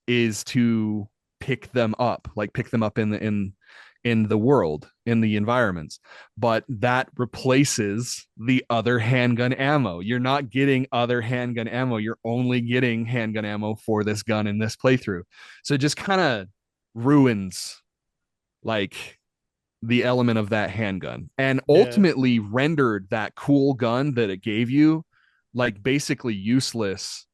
is to pick them up in the world, in the environments. But that replaces the other handgun ammo. You're not getting other handgun ammo. You're only getting handgun ammo for this gun in this playthrough. So it just kind of ruins like the element of that handgun and Yeah. ultimately rendered that cool gun that it gave you like basically useless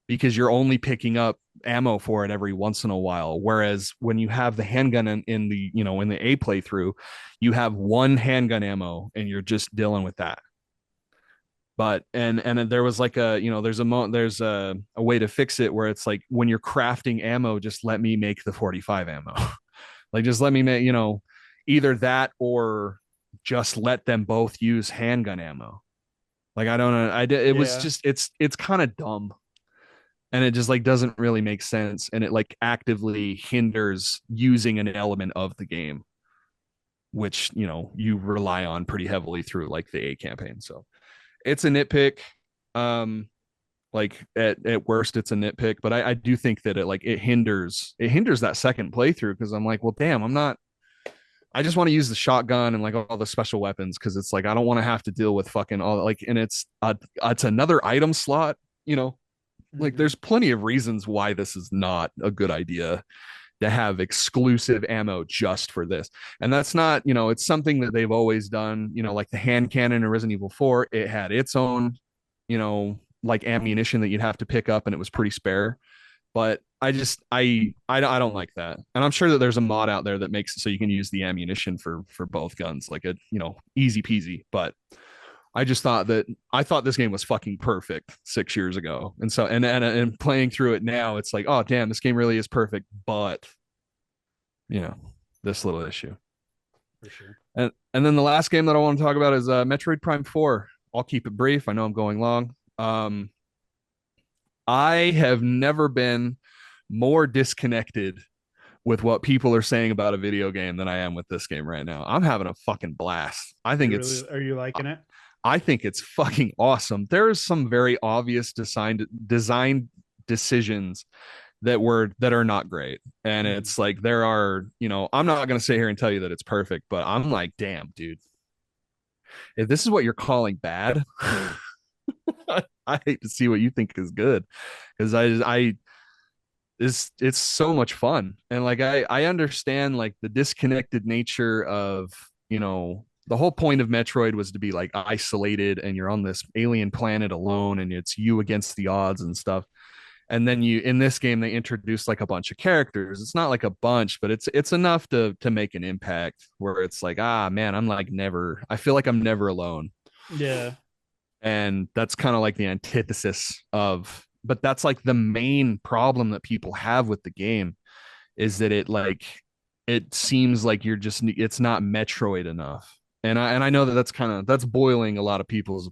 because you're only picking up ammo for it every once in a while. Whereas when you have the handgun in the, you know, in the A playthrough, you have one handgun ammo and you're just dealing with that. But and there was like a, you know, there's a way to fix it where it's like when you're crafting ammo, just let me make the 45 ammo. Like just let me make, you know, either that or just let them both use handgun ammo. Like I don't know, it was just it's kind of dumb, and it just like doesn't really make sense, and it like actively hinders using an element of the game, which, you know, you rely on pretty heavily through like the A campaign. So it's a nitpick. Like at worst it's a nitpick, but I do think that it hinders that second playthrough because I'm like, well, damn, I just want to use the shotgun and like all the special weapons because it's like I don't want to have to deal with fucking all like, and it's another item slot, you know. Like there's plenty of reasons why this is not a good idea to have exclusive ammo just for this. And that's not, you know, it's something that they've always done, you know, like the hand cannon in Resident Evil 4, it had its own, you know, like ammunition that you'd have to pick up and it was pretty spare. But I don't like that. And I'm sure that there's a mod out there that makes it so you can use the ammunition for both guns, like a, you know, easy peasy. But I just thought that I thought this game was fucking perfect 6 years ago. And so and playing through it now, it's like, oh damn, this game really is perfect, but you know, this little issue. For sure. And then the last game that I want to talk about is Metroid Prime 4. I'll keep it brief. I know I'm going long. I have never been more disconnected with what people are saying about a video game than I am with this game right now. I'm having a fucking blast. I think Are you liking it? I think it's fucking awesome. There is some very obvious design decisions that are not great. And it's like there are, you know, I'm not going to sit here and tell you that it's perfect, but I'm like, damn, dude. If this is what you're calling bad, I hate to see what you think is good because it's so much fun. And like I understand like the disconnected nature of, you know, the whole point of Metroid was to be like isolated and you're on this alien planet alone and it's you against the odds and stuff. And then you in this game they introduce like a bunch of characters. It's not like a bunch, but it's enough to make an impact where it's like, ah man, I feel like I'm never alone. Yeah. And that's kind of like the antithesis of, but that's like the main problem that people have with the game is that it seems like it's not Metroid enough. And I know that that's boiling a lot of people's,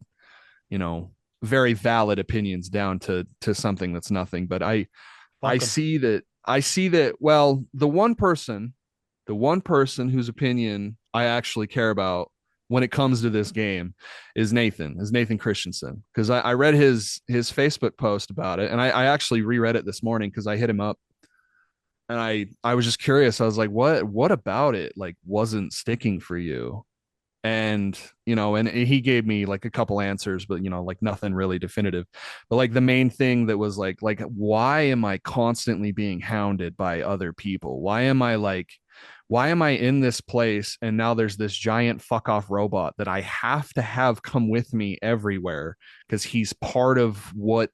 you know, very valid opinions down to something that's nothing. But I see that, well, the one person whose opinion I actually care about when it comes to this game is Nathan Christensen. Because I read his Facebook post about it, and I actually reread it this morning because I hit him up. And I was just curious. I was like, what about it like wasn't sticking for you? And, you know, and he gave me like a couple answers, but, you know, like nothing really definitive. But like the main thing that was like why am I constantly being hounded by other people? Why am I in this place and now there's this giant fuck off robot that I have to have come with me everywhere because he's part of what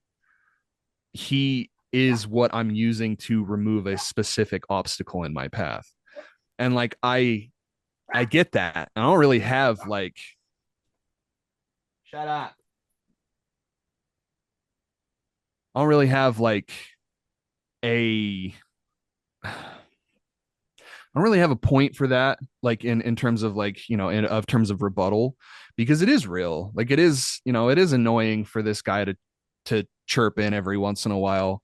he is, what I'm using to remove a specific obstacle in my path. And like I get that. I don't really have like shut up. I don't really have like a I don't really have a point for that, like in terms of like, you know, of terms of rebuttal, because it is real. Like it is, you know, it is annoying for this guy to chirp in every once in a while.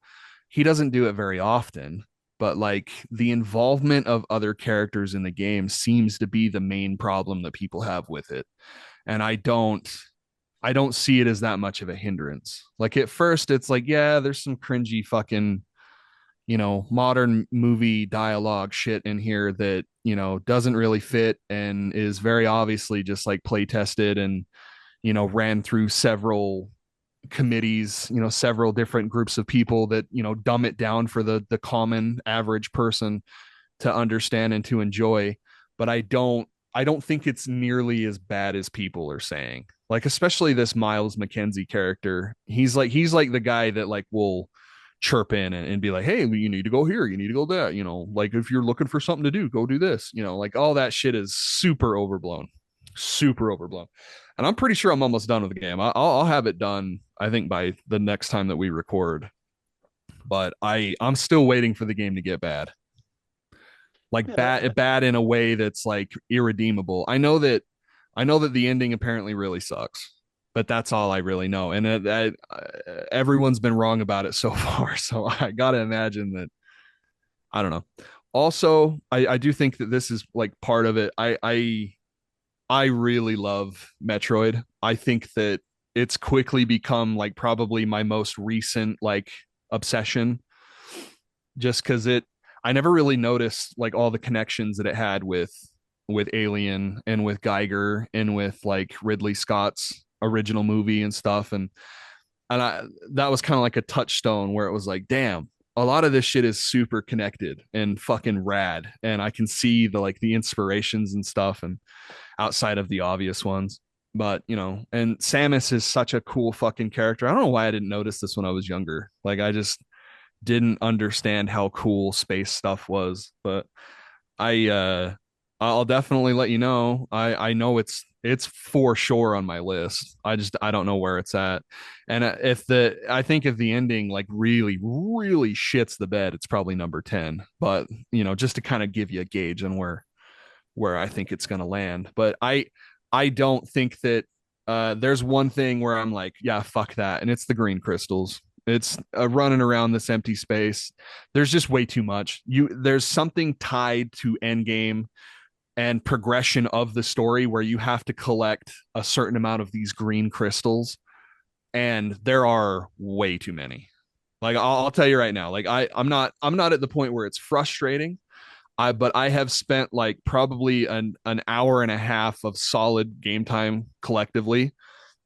He doesn't do it very often, but like the involvement of other characters in the game seems to be the main problem that people have with it. And I don't see it as that much of a hindrance. Like at first it's like, yeah, there's some cringy fucking, you know, modern movie dialogue shit in here that, you know, doesn't really fit and is very obviously just like play tested and, you know, ran through several committees, you know, several different groups of people that, you know, dumb it down for the common average person to understand and to enjoy. But I don't I don't think it's nearly as bad as people are saying. Like, especially this Miles McKenzie character. He's like the guy that like will chirp in and be like, hey, you need to go here, you need to go there. Like if you're looking for something to do, go do this. Like all that shit is super overblown. Super overblown. And I'm pretty sure I'm almost done with the game. I'll have it done, I think, by the next time that we record. But I'm still waiting for the game to get bad. Like bad in a way that's like irredeemable. I know that the ending apparently really sucks, but that's all I really know. And everyone's been wrong about it so far. So I gotta imagine that. I don't know. Also, I do think that this is like part of it. I really love Metroid. I think that it's quickly become like probably my most recent like obsession, just because I never really noticed like all the connections that it had with Alien and with Geiger and with like Ridley Scott's original movie and stuff. And that was kind of like a touchstone where it was like, damn, a lot of this shit is super connected and fucking rad. And I can see the inspirations and stuff, and outside of the obvious ones. But and Samus is such a cool fucking character. I don't know why I didn't notice this when I was younger. Like I just didn't understand how cool space stuff was. But I'll definitely let you know. I know it's for sure on my list. I don't know where it's at. And I think if the ending like really really shits the bed, it's probably number 10. But just to kind of give you a gauge on where I think it's going to land. But I don't think that there's one thing where I'm like, yeah, fuck that, and it's the green crystals. It's running around this empty space. There's just way too much. There's something tied to endgame and progression of the story where you have to collect a certain amount of these green crystals, and there are way too many. Like I'll tell you right now, like I'm not at the point where it's frustrating. But I have spent like probably an hour and a half of solid game time collectively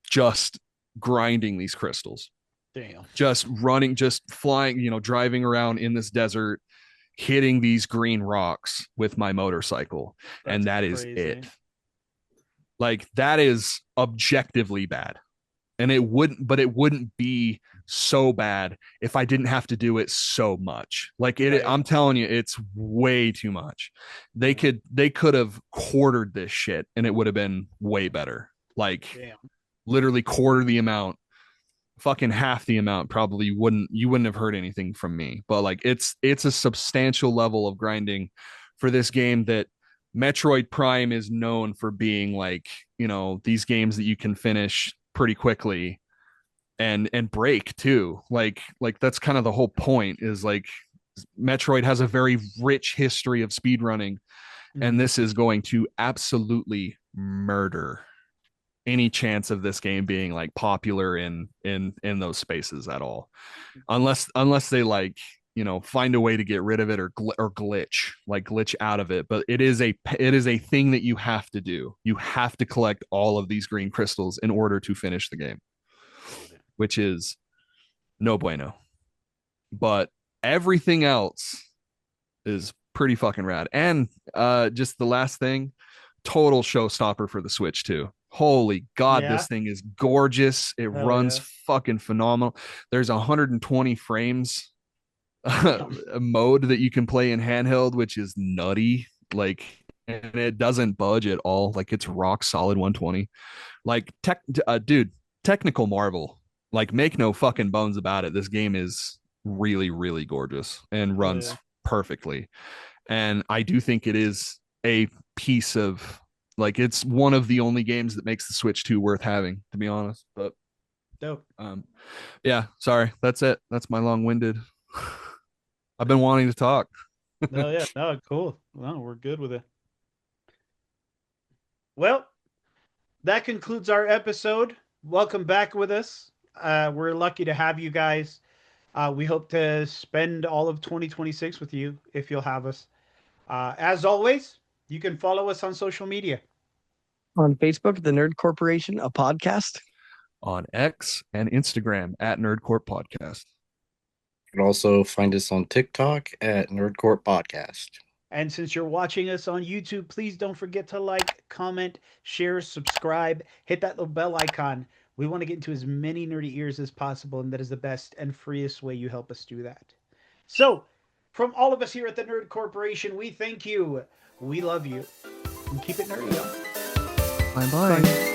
just grinding these crystals. Damn. Just running, just flying, driving around in this desert, hitting these green rocks with my motorcycle. And that is it. Like that is objectively bad. And it wouldn't be so bad if I didn't have to do it so much. Like it, I'm telling you, it's way too much. They could have quartered this shit and it would have been way better. Like literally quarter the amount, fucking half the amount. Probably you wouldn't have heard anything from me. But like it's a substantial level of grinding for this game that Metroid Prime is known for being like, these games that you can finish pretty quickly and break too. Like that's kind of the whole point, is like Metroid has a very rich history of speedrunning, and this is going to absolutely murder any chance of this game being like popular in those spaces at all, unless they like find a way to get rid of it or glitch out of it. But it is a thing that you have to do. You have to collect all of these green crystals in order to finish the game, which is no bueno. But everything else is pretty fucking rad. And just the last thing, total showstopper for the Switch too. Holy God, this thing is gorgeous. It runs fucking phenomenal. There's 120 frames mode that you can play in handheld, which is nutty. Like, and it doesn't budge at all. Like it's rock solid 120. Like dude, technical marvel. Like make no fucking bones about it. This game is really, really gorgeous and runs perfectly. And I do think it is a piece of like, it's one of the only games that makes the Switch 2 worth having, to be honest. But dope. Yeah, sorry. That's it. That's my long-winded. I've been wanting to talk. No, cool. Well, we're good with it. Well, that concludes our episode. Welcome back with us. We're lucky to have you guys. We hope to spend all of 2026 with you if you'll have us. As always, you can follow us on social media. On Facebook, The Nerd Corporation, a podcast. On X and Instagram at Nerdcorp Podcast. You can also find us on TikTok at Nerdcorp Podcast. And since you're watching us on YouTube, please don't forget to like, comment, share, subscribe, hit that little bell icon. We want to get into as many nerdy ears as possible, and that is the best and freest way you help us do that. So, from all of us here at the Nerd Corporation, we thank you. We love you. And keep it nerdy, y'all. Bye bye.